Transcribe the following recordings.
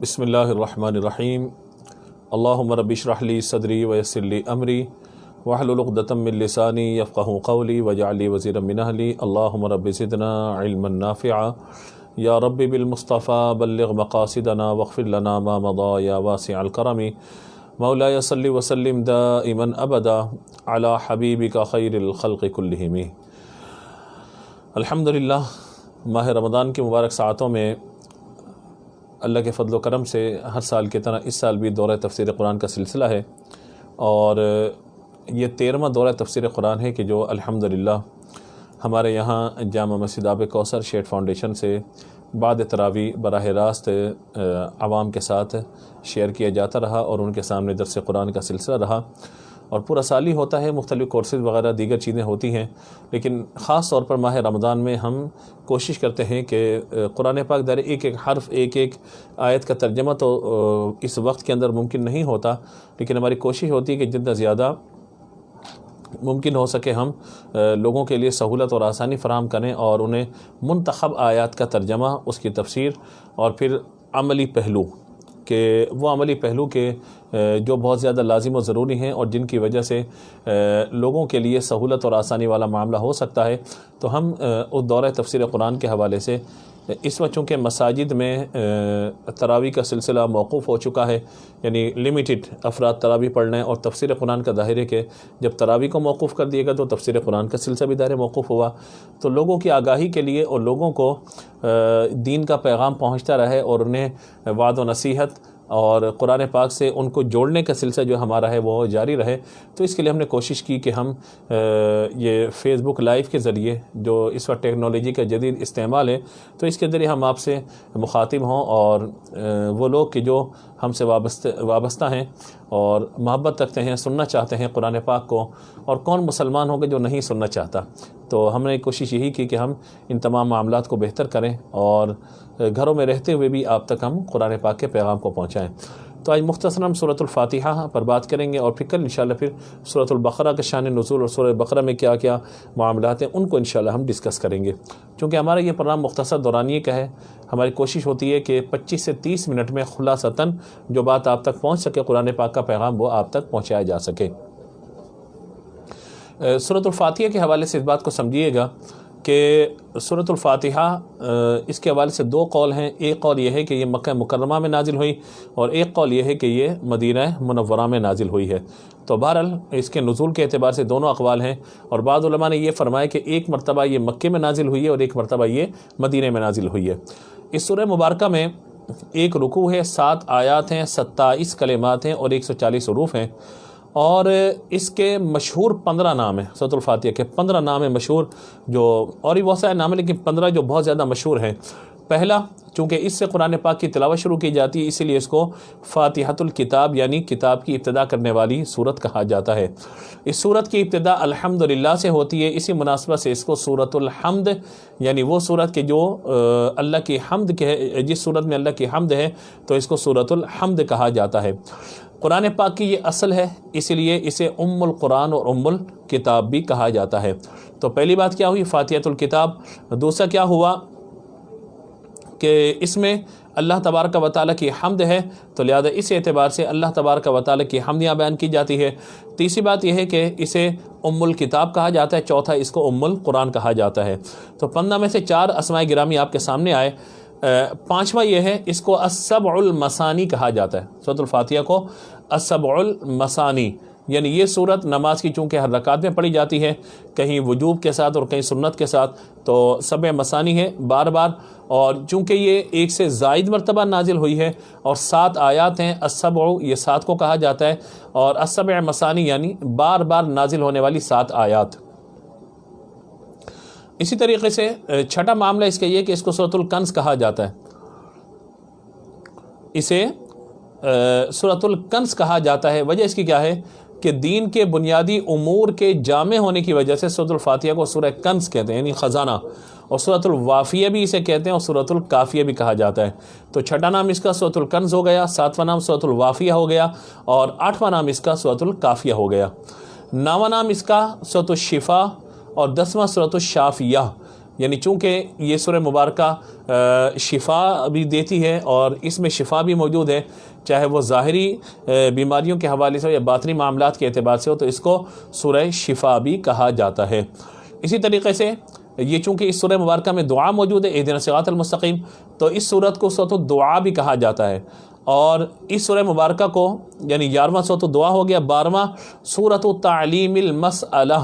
بسم اللہ الرحمن الرحیم اللہم رب اشرح لی صدری ویسر لی امری واحلل عقدۃ من لسانی یفقہوا قولی واجعل لی وزیرا من اہلی اللہم رب زدنا علما نافعا یا رب بالمصطفیٰ بلغ مقاصدنا واغفر لنا ما مضى یا واسع الکرم مولاي صل وسلم دائما ابدا علی حبیبک خیر الخلق کلہم۔ الحمدللہ، ماہ رمضان کی مبارک ساعتوں میں اللہ کے فضل و کرم سے ہر سال کی طرح اس سال بھی دورہ تفسیر قرآن کا سلسلہ ہے، اور یہ 13واں دورہ تفسیر قرآن ہے کہ جو الحمدللہ ہمارے یہاں جامع مسجد آب کوثر شیڈ فاؤنڈیشن سے بعد تراویح براہ راست عوام کے ساتھ شیئر کیا جاتا رہا، اور ان کے سامنے درس قرآن کا سلسلہ رہا، اور پورا سال ہی ہوتا ہے، مختلف کورسز وغیرہ دیگر چیزیں ہوتی ہیں، لیکن خاص طور پر ماہ رمضان میں ہم کوشش کرتے ہیں کہ قرآن پاک در ایک ایک حرف، ایک ایک آیت کا ترجمہ تو اس وقت کے اندر ممکن نہیں ہوتا، لیکن ہماری کوشش ہوتی ہے کہ جتنا زیادہ ممکن ہو سکے ہم لوگوں کے لیے سہولت اور آسانی فراہم کریں، اور انہیں منتخب آیات کا ترجمہ، اس کی تفسیر، اور پھر عملی پہلو، کہ وہ عملی پہلو کے جو بہت زیادہ لازم و ضروری ہیں اور جن کی وجہ سے لوگوں کے لیے سہولت اور آسانی والا معاملہ ہو سکتا ہے، تو ہم اس دورہ تفسیر قرآن کے حوالے سے اس وقت چونکہ مساجد میں تراویح کا سلسلہ موقوف ہو چکا ہے، یعنی لمیٹڈ افراد تراویح پڑھ رہے ہیں، اور تفسیر قرآن کا ظاہر ہے کہ جب تراویح کو موقوف کر دیے گا تو تفسیر قرآن کا سلسلہ بھی دائرے موقوف ہوا، تو لوگوں کی آگاہی کے لیے اور لوگوں کو دین کا پیغام پہنچتا رہے، اور انہیں وعظ و نصیحت اور قرآن پاک سے ان کو جوڑنے کا سلسلہ جو ہمارا ہے وہ جاری رہے، تو اس کے لیے ہم نے کوشش کی کہ ہم یہ فیس بک لائیو کے ذریعے، جو اس وقت ٹیکنالوجی کا جدید استعمال ہے، تو اس کے ذریعے ہم آپ سے مخاطب ہوں، اور وہ لوگ کہ جو ہم سے وابستہ ہیں اور محبت رکھتے ہیں، سننا چاہتے ہیں قرآن پاک کو، اور کون مسلمان ہوگا جو نہیں سننا چاہتا، تو ہم نے کوشش یہی کی کہ ہم ان تمام معاملات کو بہتر کریں، اور گھروں میں رہتے ہوئے بھی آپ تک ہم قرآن پاک کے پیغام کو پہنچائیں۔ تو آج مختصراً ہم سورۃ الفاتحہ پر بات کریں گے، اور پھر کل انشاءاللہ پھر سورۃ البقرہ کا شان نزول اور سورۃ البقرہ میں کیا کیا معاملات ہیں ان کو انشاءاللہ ہم ڈسکس کریں گے۔ چونکہ ہمارا یہ پروگرام مختصر دورانیے کا ہے، ہماری کوشش ہوتی ہے کہ 25 سے 30 منٹ میں خلاصتاً جو بات آپ تک پہنچ سکے، قرآن پاک کا پیغام وہ آپ تک پہنچایا جا سکے۔ سورۃ الفاتحہ کے حوالے سے اس بات کو سمجھیے گا کہ سورۃ الفاتحہ اس کے حوالے سے دو قول ہیں، ایک قول یہ ہے کہ یہ مکہ مکرمہ میں نازل ہوئی، اور ایک قول یہ ہے کہ یہ مدینہ منورہ میں نازل ہوئی ہے۔ تو بہرحال اس کے نزول کے اعتبار سے دونوں اقوال ہیں، اور بعض علماء نے یہ فرمایا کہ ایک مرتبہ یہ مکے میں نازل ہوئی ہے اور ایک مرتبہ یہ مدینہ میں نازل ہوئی ہے۔ اس سورہ مبارکہ میں ایک رکوع ہے، 7 آیات ہیں، 27 کلمات ہیں، اور 140 حروف ہیں، اور اس کے مشہور 15 نام ہیں۔ سورۃ الفاتحہ کے 15 نام ہیں مشہور، جو اور بھی بہت سارے نام ہیں، لیکن 15 جو بہت زیادہ مشہور ہیں۔ پہلا، چونکہ اس سے قرآن پاک کی تلاوت شروع کی جاتی ہے، اسی لیے اس کو فاتحۃ الکتاب یعنی کتاب کی ابتدا کرنے والی سورت کہا جاتا ہے۔ اس سورت کی ابتدا الحمدللہ سے ہوتی ہے، اسی مناسبت سے اس کو سورۃ الحمد، یعنی وہ سورت کے جو اللہ کی حمد کے، جس سورت میں اللہ کی حمد ہے تو اس کو سورۃ الحمد کہا جاتا ہے۔ قرآن پاک کی یہ اصل ہے، اسی لیے اسے ام القرآن اور ام الکتاب بھی کہا جاتا ہے۔ تو پہلی بات کیا ہوئی؟ فاتحۃ الکتاب۔ دوسرا کیا ہوا کہ اس میں اللہ تبارک و تعالیٰ کی حمد ہے، تو لہذا اس اعتبار سے اللہ تبارک و تعالیٰ کی حمدیاں بیان کی جاتی ہے۔ تیسری بات یہ ہے کہ اسے ام الکتاب کہا جاتا ہے، چوتھا اس کو ام القرآن کہا جاتا ہے۔ تو 15 میں سے 4 اسماء گرامی آپ کے سامنے آئے۔ 5واں یہ ہے، اس کو السبع المثانی کہا جاتا ہے۔ سورۃ الفاتحہ کو السبع المثانی، یعنی یہ سورت نماز کی چونکہ ہر رکعت میں پڑھی جاتی ہے، کہیں وجوب کے ساتھ اور کہیں سنت کے ساتھ، تو سبع مثانی ہے بار بار، اور چونکہ یہ 1 سے زائد مرتبہ نازل ہوئی ہے، اور 7 آیات ہیں، السبع یہ 7 کو کہا جاتا ہے، اور السبع مثانی یعنی بار بار نازل ہونے والی 7 آیات۔ اسی طریقے سے چھٹا معاملہ اس کا یہ کہ اس کو سورۃ الکنز کہا جاتا ہے۔ اسے سورۃ الکنز کہا جاتا ہے، وجہ اس کی کیا ہے کہ دین کے بنیادی امور کے جامع ہونے کی وجہ سے سورۃ الفاتحہ کو سورہ کنز کہتے ہیں، یعنی خزانہ، اور سورۃ الوافیہ بھی اسے کہتے ہیں، اور سورۃ الکافیہ بھی کہا جاتا ہے۔ تو چھٹا نام اس کا سورۃ الکنز ہو گیا، 7واں نام سورۃ الوافیہ ہو گیا، اور 8واں نام اس کا سورۃ الکافیہ ہو گیا۔ 9واں نام اس کا سورۃ الشفا، اور 10واں سورۃ الشافیہ۔ یعنی چونکہ یہ سورہ مبارکہ شفا بھی دیتی ہے اور اس میں شفا بھی موجود ہے، چاہے وہ ظاہری بیماریوں کے حوالے سے ہو یا باطنی معاملات کے اعتبار سے ہو، تو اس کو سورہ شفا بھی کہا جاتا ہے۔ اسی طریقے سے یہ چونکہ اس سورہ مبارکہ میں دعا موجود ہے، اہدنا الصراط المستقیم، تو اس سورت کو سورۃ الدعا بھی کہا جاتا ہے۔ اور اس سورہ مبارکہ کو یعنی 11واں سورۃ الدعا ہو گیا، 12واں سورۃ تعلیم المسئلہ،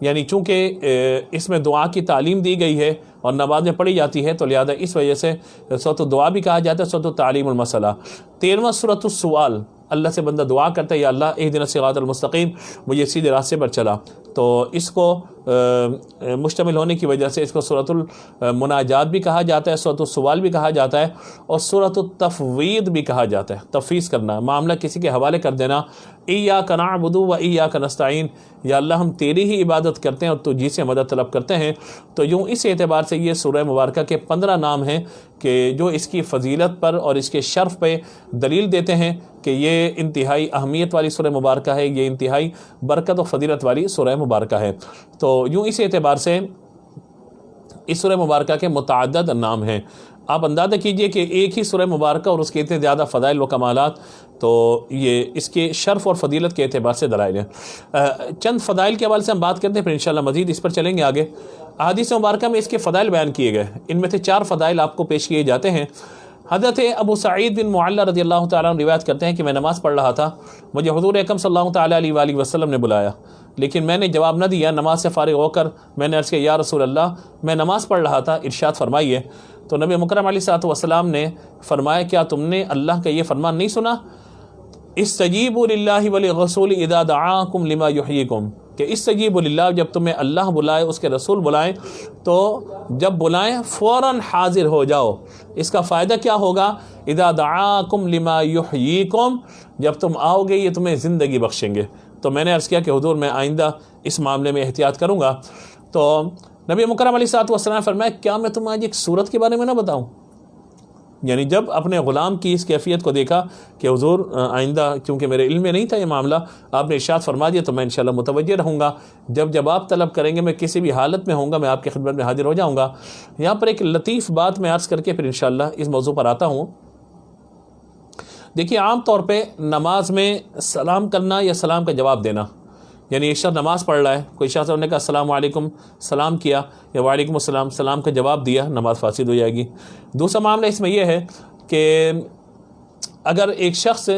یعنی چونکہ اس میں دعا کی تعلیم دی گئی ہے اور نماز میں پڑھی جاتی ہے، تو لہذا اس وجہ سے سورۃ الدعا بھی کہا جاتا ہے، سورۃ تعلیم المسئلہ۔ 13واں سورۃ السؤال، اللہ سے بندہ دعا کرتا ہے یا اللہ اہدنا الصراط المستقیم، مجھے سیدھے راستے پر چلا، تو اس کو مشتمل ہونے کی وجہ سے اس کو سورۃ المناجات بھی کہا جاتا ہے، سورۃ السؤال بھی کہا جاتا ہے، اور سورۃ التفویض بھی کہا جاتا ہے، تفویض کرنا، معاملہ کسی کے حوالے کر دینا، ایاک نعبد و ایاک نستعین، یا اللہ ہم تیری ہی عبادت کرتے ہیں اور تجھی سے مدد طلب کرتے ہیں۔ تو یوں اس اعتبار سے یہ سورہ مبارکہ کے 15 نام ہیں کہ جو اس کی فضیلت پر اور اس کے شرف پہ دلیل دیتے ہیں کہ یہ انتہائی اہمیت والی سورہ مبارکہ ہے، یہ انتہائی برکت و فضیلت والی سورہ مبارکہ ہے۔ تو یوں اس اعتبار سے اس سورہ مبارکہ کے متعدد نام ہیں۔ آپ اندازہ کیجئے کہ ایک ہی سورہ مبارکہ اور اس کے اتنے زیادہ فضائل و کمالات، تو یہ اس کے شرف اور فضیلت کے اعتبار سے دلائل ہیں۔ چند فضائل کے حوالے سے ہم بات کرتے ہیں، پھر انشاءاللہ مزید اس پر چلیں گے آگے۔ احادیث مبارکہ میں اس کے فضائل بیان کیے گئے، ان میں سے 4 فضائل آپ کو پیش کیے جاتے ہیں۔ حضرت ابو سعید بن معلّہ رضی اللہ تعالیٰ عنہ روایت کرتے ہیں کہ میں نماز پڑھ رہا تھا، مجھے حضور اکرم صلی اللہ تعالیٰ علیہ وآلہ وسلم نے بلایا، لیکن میں نے جواب نہ دیا۔ نماز سے فارغ ہو کر میں نے عرض کیا یا رسول اللہ، میں نماز پڑھ رہا تھا، ارشاد فرمائیے۔ تو نبی مکرم علیہ الصلوۃ والسلام نے فرمایا کیا تم نے اللہ کا یہ فرمان نہیں سنا، استجیبوا للہ وللرسول اذا دعاکم لما یحییکم، کہ استجیبوا للہ، جب تمہیں اللہ بلائے، اس کے رسول بلائیں، تو جب بلائیں فوراً حاضر ہو جاؤ۔ اس کا فائدہ کیا ہوگا؟ اذا دعاکم لما یحییکم، جب تم آؤ گے یہ تمہیں زندگی بخشیں گے۔ تو میں نے عرض کیا کہ حضور میں آئندہ اس معاملے میں احتیاط کروں گا۔ تو نبی مکرم علیہ الصلوۃ والسلام نے فرمایا کیا میں تمہیں آج ایک صورت کے بارے میں نہ بتاؤں؟ یعنی جب اپنے غلام کی اس کیفیت کو دیکھا کہ حضور آئندہ، کیونکہ میرے علم میں نہیں تھا یہ معاملہ، آپ نے ارشاد فرما دیا تو میں انشاءاللہ متوجہ رہوں گا، جب آپ طلب کریں گے میں کسی بھی حالت میں ہوں گا، میں آپ کی خدمت میں حاضر ہو جاؤں گا۔ یہاں پر ایک لطیف بات میں عرض کر کے پھر انشاءاللہ اس موضوع پر آتا ہوں۔ دیکھیے عام طور پہ نماز میں سلام کرنا یا سلام کا جواب دینا، یعنی ایک شخص نماز پڑھ رہا ہے، کوئی شخص نے کہا السلام علیکم، سلام کیا، یا وعلیکم السلام، سلام کا جواب دیا، نماز فاسد ہو جائے گی۔ دوسرا معاملہ اس میں یہ ہے کہ اگر ایک شخص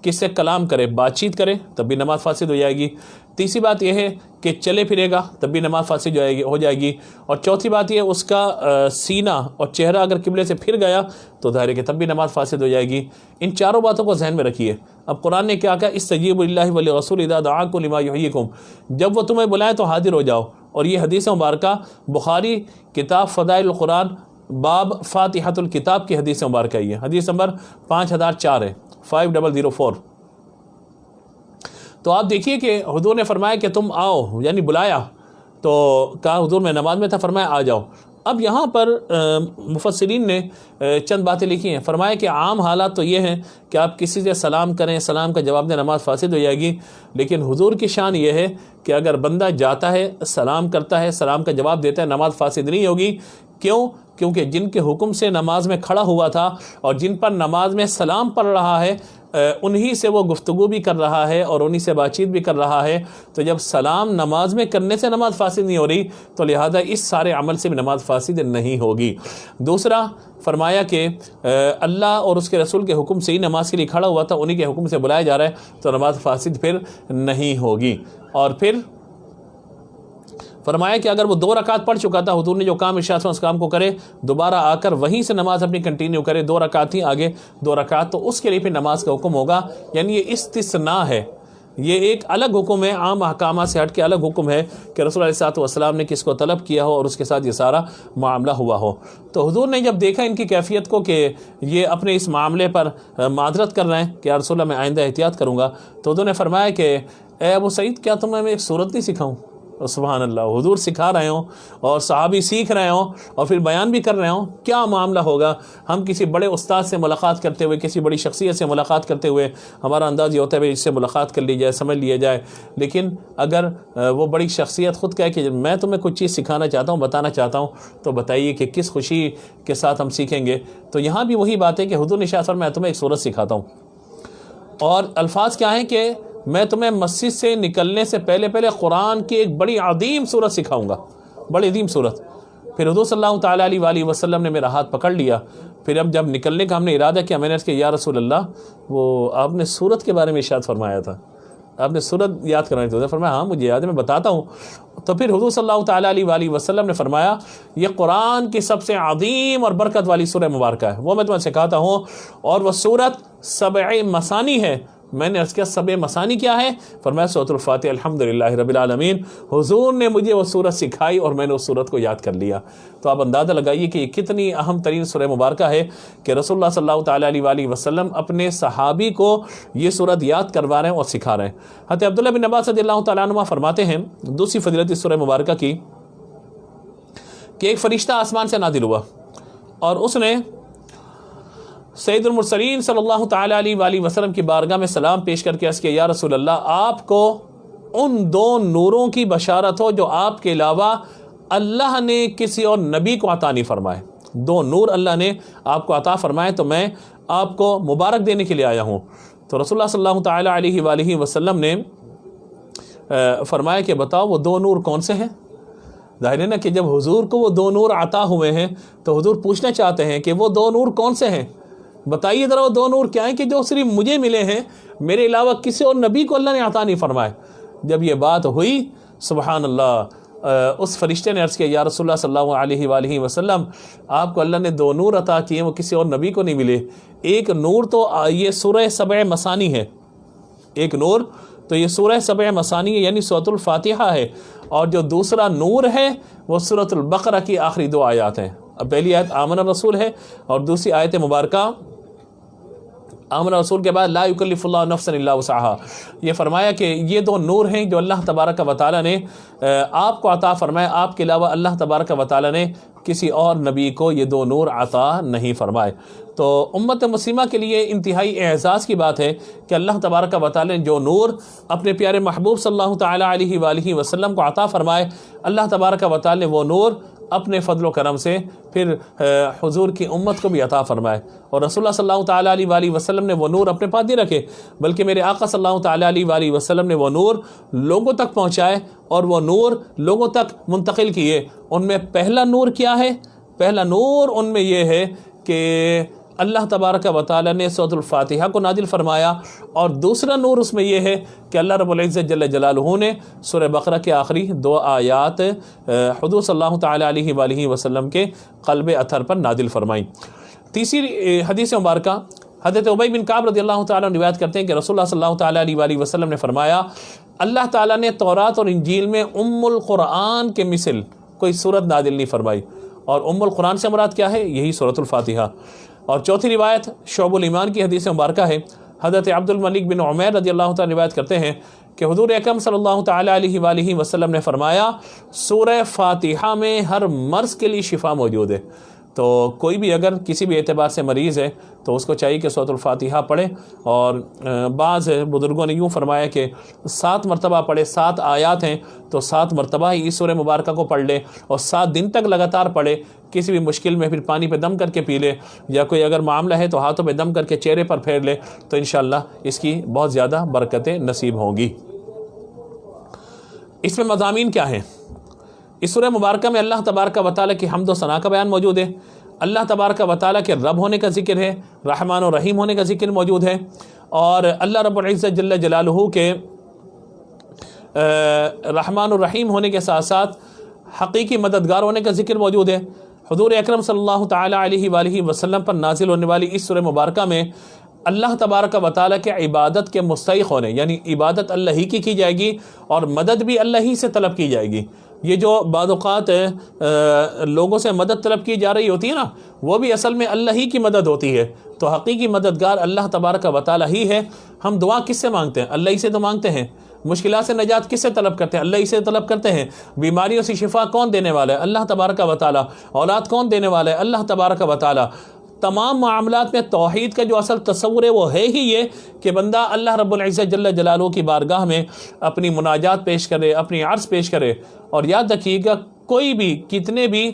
کس سے کلام کرے، بات چیت کرے، تب بھی نماز فاسد ہو جائے گی۔ تیسری بات یہ ہے کہ چلے پھرے گا تب بھی نماز فاسد ہو جائے گی۔ اور چوتھی بات یہ اس کا سینہ اور چہرہ اگر قبلے سے پھر گیا تو ظاہر ہے کہ تب بھی نماز فاسد ہو جائے گی۔ ان چاروں باتوں کو ذہن میں رکھیے۔ اب قرآن نے کیا کہا، استجیبوا للہ وللرسول اذا دعاکم لما یحییکم، جب وہ تمہیں بلائیں تو حاضر ہو جاؤ۔ اور یہ حدیث مبارکہ بخاری کتاب فضائل القرآن باب فاتحۃ الکتاب کی حدیث مبارکہ ہے، حدیث نمبر 5004 ہے، 5004۔ تو آپ دیکھیے کہ حضور نے فرمایا کہ تم آؤ، یعنی بلایا، تو کہا حضور میں نماز میں تھا، فرمایا آ جاؤ۔ اب یہاں پر مفسرین نے چند باتیں لکھی ہیں، فرمایا کہ عام حالات تو یہ ہیں کہ آپ کسی سے سلام کریں، سلام کا جواب دیں، نماز فاسد ہو جائے گی، لیکن حضور کی شان یہ ہے کہ اگر بندہ جاتا ہے، سلام کرتا ہے، سلام کا جواب دیتا ہے، نماز فاسد نہیں ہوگی۔ کیوں؟ کیونکہ جن کے حکم سے نماز میں کھڑا ہوا تھا اور جن پر نماز میں سلام پڑھ رہا ہے، انہی سے وہ گفتگو بھی کر رہا ہے اور انہی سے بات چیت بھی کر رہا ہے، تو جب سلام نماز میں کرنے سے نماز فاسد نہیں ہو رہی تو لہذا اس سارے عمل سے بھی نماز فاسد نہیں ہوگی۔ دوسرا فرمایا کہ اللہ اور اس کے رسول کے حکم سے ہی نماز کے لیے کھڑا ہوا تھا، انہی کے حکم سے بلایا جا رہا ہے تو نماز فاسد پھر نہیں ہوگی۔ اور پھر فرمایا کہ اگر وہ 2 رکعت پڑھ چکا تھا، حضور نے جو کام ارشاد فرمایا اس کام کو کرے، دوبارہ آ کر وہیں سے نماز اپنی کنٹینیو کرے، 2 رکعت ہی آگے 2 رکعت، تو اس کے لیے پھر نماز کا حکم ہوگا۔ یعنی یہ استثناء ہے، یہ ایک الگ حکم ہے، عام احکامات سے ہٹ کے الگ حکم ہے کہ رسول اللہ صلی اللہ علیہ وسلم نے کس کو طلب کیا ہو اور اس کے ساتھ یہ سارا معاملہ ہوا ہو۔ تو حضور نے جب دیکھا ان کی کیفیت کو کہ یہ اپنے اس معاملے پر معذرت کر رہے ہیں کہ یا رسول اللہ میں آئندہ احتیاط کروں گا، تو حضور نے فرمایا کہ اے ابو سعید، کیا تمہیں میں ایک صورت نہیں سکھاؤں؟ سبحان اللہ، حضور سکھا رہے ہوں اور صحابی سیکھ رہے ہوں اور پھر بیان بھی کر رہے ہوں، کیا معاملہ ہوگا؟ ہم کسی بڑے استاد سے ملاقات کرتے ہوئے، کسی بڑی شخصیت سے ملاقات کرتے ہوئے ہمارا انداز یہ ہوتا ہے اس سے ملاقات کر لی جائے، سمجھ لیا جائے، لیکن اگر وہ بڑی شخصیت خود کہے کہ میں تمہیں کچھ چیز سکھانا چاہتا ہوں، بتانا چاہتا ہوں، تو بتائیے کہ کس خوشی کے ساتھ ہم سیکھیں گے؟ تو یہاں بھی وہی بات ہے کہ حضور نے ارشاد فرمایا میں تمہیں ایک سورت سکھاتا ہوں، اور الفاظ کیا ہیں کہ میں تمہیں مسجد سے نکلنے سے پہلے قرآن کی ایک بڑی عظیم سورت سکھاؤں گا، بڑی عظیم سورت۔ پھر حضور صلی اللہ تعالیٰ علیہ وآلہ وسلم نے میرا ہاتھ پکڑ لیا، پھر اب جب نکلنے کا ہم نے ارادہ کیا، میں نے عرض کیا یا رسول اللہ، وہ آپ نے سورت کے بارے میں ارشاد فرمایا تھا، آپ نے سورت یاد کرانی تھی؟ فرمایا ہاں مجھے یاد ہے، میں بتاتا ہوں۔ تو پھر حضور صلی اللہ تعالیٰ علیہ وآلہ وسلم نے فرمایا یہ قرآن کی سب سے عظیم اور برکت والی سورہ مبارکہ ہے، وہ میں تمہیں سکھاتا ہوں، اور وہ سورت 7 مثانی ہے۔ میں نے عرض کیا 7 مثانی کیا ہے؟ فرمایا سورۃ الفاتحہ الحمدللہ رب العالمین۔ حضور نے مجھے وہ سورت سکھائی اور میں نے اس سورت کو یاد کر لیا۔ تو آپ اندازہ لگائیے کہ یہ کتنی اہم ترین سورہ مبارکہ ہے کہ رسول اللہ صلی اللہ تعالیٰ علیہ وآلہ وسلم اپنے صحابی کو یہ سورت یاد کروا رہے ہیں اور سکھا رہے ہیں۔ حضرت عبداللہ بن عباس رضی اللہ تعالیٰ عنہ فرماتے ہیں دوسری فضیلت اس سورہ مبارکہ کی کہ ایک فرشتہ آسمان سے نازل ہوا اور اس نے سید المرسلین صلی اللہ تعالیٰ علیہ وآلہ وسلم کی بارگاہ میں سلام پیش کر کے عرض کیا یا رسول اللہ، آپ کو ان 2 نوروں کی بشارت ہو جو آپ کے علاوہ اللہ نے کسی اور نبی کو عطا نہیں فرمائے۔ 2 نور اللہ نے آپ کو عطا فرمائے، تو میں آپ کو مبارک دینے کے لیے آیا ہوں۔ تو رسول اللہ صلی اللہ تعالیٰ علیہ وآلہ وسلم نے فرمایا کہ بتاؤ وہ 2 نور کون سے ہیں؟ ظاہر ہے نا کہ جب حضور کو وہ 2 نور عطا ہوئے ہیں تو حضور پوچھنا چاہتے ہیں کہ وہ 2 نور کون سے ہیں؟ بتائیے ذرا وہ 2 نور کیا ہیں کہ جو صرف مجھے ملے ہیں، میرے علاوہ کسی اور نبی کو اللہ نے عطا نہیں فرمائے۔ جب یہ بات ہوئی سبحان اللہ، اس فرشتے نے عرض کیا یا رسول اللہ صلی اللہ علیہ وآلہ وسلم، آپ کو اللہ نے 2 نور عطا کیے، وہ کسی اور نبی کو نہیں ملے۔ ایک نور تو یہ سورہ 7 مثانی ہے، ایک نور تو یہ سورہ 7 مثانی ہے یعنی سورۃ الفاتحہ ہے، اور جو دوسرا نور ہے وہ سورۃ البقرہ کی آخری 2 آیات ہیں۔ اب پہلی آیت آمن الرسول ہے اور دوسری آیت مبارکہ آمن رسول کے بعد لا یکلف اللہ نفسا الا وسعها۔ یہ فرمایا کہ یہ 2 نور ہیں جو اللہ تبارک و تعالیٰ نے آپ کو عطا فرمایا، آپ کے علاوہ اللہ تبارک و تعالیٰ نے کسی اور نبی کو یہ 2 نور عطا نہیں فرمائے۔ تو امت مسلمہ کے لیے انتہائی اعزاز کی بات ہے کہ اللہ تبارک و تعالیٰ نے جو نور اپنے پیارے محبوب صلی اللہ تعالیٰ علیہ وآلہ وسلم کو عطا فرمائے، اللہ تبارک و تعالیٰ نے وہ نور اپنے فضل و کرم سے پھر حضور کی امت کو بھی عطا فرمائے، اور رسول اللہ صلی اللہ تعالیٰ علیہ وآلہ وسلم نے وہ نور اپنے پاس نہیں رکھے، بلکہ میرے آقا صلی اللہ تعالیٰ علیہ وآلہ وسلم نے وہ نور لوگوں تک پہنچائے اور وہ نور لوگوں تک منتقل کیے۔ ان میں پہلا نور کیا ہے؟ پہلا نور ان میں یہ ہے کہ اللہ تبارک و تعالیٰ نے سورۃ الفاتحہ کو نازل فرمایا، اور دوسرا نور اس میں یہ ہے کہ اللہ رب العزت جل جلالہ نے سورہ بقرہ کے آخری 2 آیات حضور صلی اللہ تعالیٰ علیہ وآلہ وسلم کے قلب اطہر پر نازل فرمائیں۔ تیسری حدیث مبارکہ حضرت ابی بن کعب رضی اللہ تعالیٰ روایت کرتے ہیں کہ رسول اللہ صلی اللہ تعالیٰ علیہ وآلہ وسلم نے فرمایا اللہ تعالیٰ نے تورات اور انجیل میں ام القرآن کے مثل کوئی سورت نازل نہیں فرمائی، اور ام القرآن سے مراد کیا ہے؟ یہی سورۃ الفاتحہ۔ اور چوتھی روایت شعب الایمان کی حدیث مبارکہ ہے، حضرت عبد الملک بن عمیر رضی اللہ تعالیٰ روایت کرتے ہیں کہ حضور اکرم صلی اللہ تعالیٰ علیہ وآلہ وسلم نے فرمایا سورہ فاتحہ میں ہر مرض کے لیے شفا موجود ہے۔ تو کوئی بھی اگر کسی بھی اعتبار سے مریض ہے تو اس کو چاہیے کہ سورۃ الفاتحہ پڑھے، اور بعض بزرگوں نے یوں فرمایا کہ 7 مرتبہ پڑھے، 7 آیات ہیں تو 7 مرتبہ ہی اس سورہ مبارکہ کو پڑھ لے اور 7 دن تک لگاتار پڑھے۔ کسی بھی مشکل میں پھر پانی پہ دم کر کے پی لے، یا کوئی اگر معاملہ ہے تو ہاتھوں پہ دم کر کے چہرے پر پھیر لے، تو انشاءاللہ اس کی بہت زیادہ برکتیں نصیب ہوں گی۔ اس میں مضامین کیا ہیں؟ اس سورہ مبارکہ میں اللہ تبارک و تعالیٰ کی حمد و ثنا کا بیان موجود ہے، اللہ تبارک و تعالیٰ کے رب ہونے کا ذکر ہے، رحمان و رحیم ہونے کا ذکر موجود ہے، اور اللہ رب العزت جل جلالہ کے رحمان و رحیم ہونے کے ساتھ ساتھ حقیقی مددگار ہونے کا ذکر موجود ہے۔ حضور اکرم صلی اللہ تعالیٰ علیہ وآلہ وسلم پر نازل ہونے والی اس سورہ مبارکہ میں اللہ تبارک و تعالیٰ کے عبادت کے مستحق ہونے، یعنی عبادت اللہ ہی کی جائے گی اور مدد بھی اللہ ہی سے طلب کی جائے گی۔ یہ جو بعض اوقات لوگوں سے مدد طلب کی جا رہی ہوتی ہے نا، وہ بھی اصل میں اللہ ہی کی مدد ہوتی ہے۔ تو حقیقی مددگار اللہ تبارک و تعالیٰ ہی ہے۔ ہم دعا کس سے مانگتے ہیں؟ اللہ ہی سے تو مانگتے ہیں۔ مشکلات سے نجات کس سے طلب کرتے ہیں؟ اللہ ہی سے طلب کرتے ہیں۔ بیماریوں سے شفا کون دینے والا ہے؟ اللہ تبارک و تعالی۔ اولاد کون دینے والا ہے؟ اللہ تبارک و تعالی۔ تمام معاملات میں توحید کا جو اصل تصور ہے وہ ہے ہی یہ کہ بندہ اللہ رب العزت جل جلالہ کی بارگاہ میں اپنی مناجات پیش کرے، اپنی عرض پیش کرے۔ اور یاد رکھیے گا، کوئی بھی کتنے بھی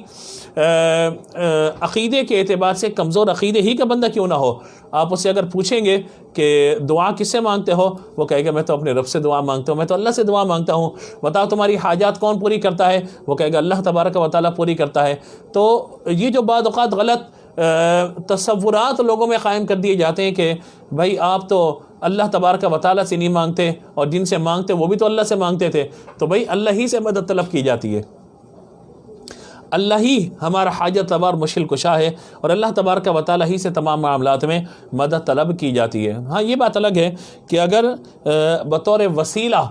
عقیدے کے اعتبار سے کمزور عقیدے ہی کا بندہ کیوں نہ ہو، آپ اس سے اگر پوچھیں گے کہ دعا کس سے مانگتے ہو، وہ کہے گا میں تو اپنے رب سے دعا مانگتا ہوں، میں تو اللہ سے دعا مانگتا ہوں۔ بتاؤ تمہاری حاجات کون پوری کرتا ہے؟ وہ کہے گا اللہ تبارک و تعالیٰ پوری کرتا ہے۔ تو یہ جو بعض اوقات غلط تصورات لوگوں میں قائم کر دیے جاتے ہیں کہ بھائی آپ تو اللہ تبارک و تعالیٰ سے نہیں مانگتے، اور جن سے مانگتے وہ بھی تو اللہ سے مانگتے تھے، تو بھائی اللہ ہی سے مدد طلب کی جاتی ہے، اللہ ہی ہمارا حاجت روا اور مشکل کشا ہے، اور اللہ تبارک و تعالیٰ ہی سے تمام معاملات میں مدد طلب کی جاتی ہے۔ ہاں یہ بات الگ ہے کہ اگر بطور وسیلہ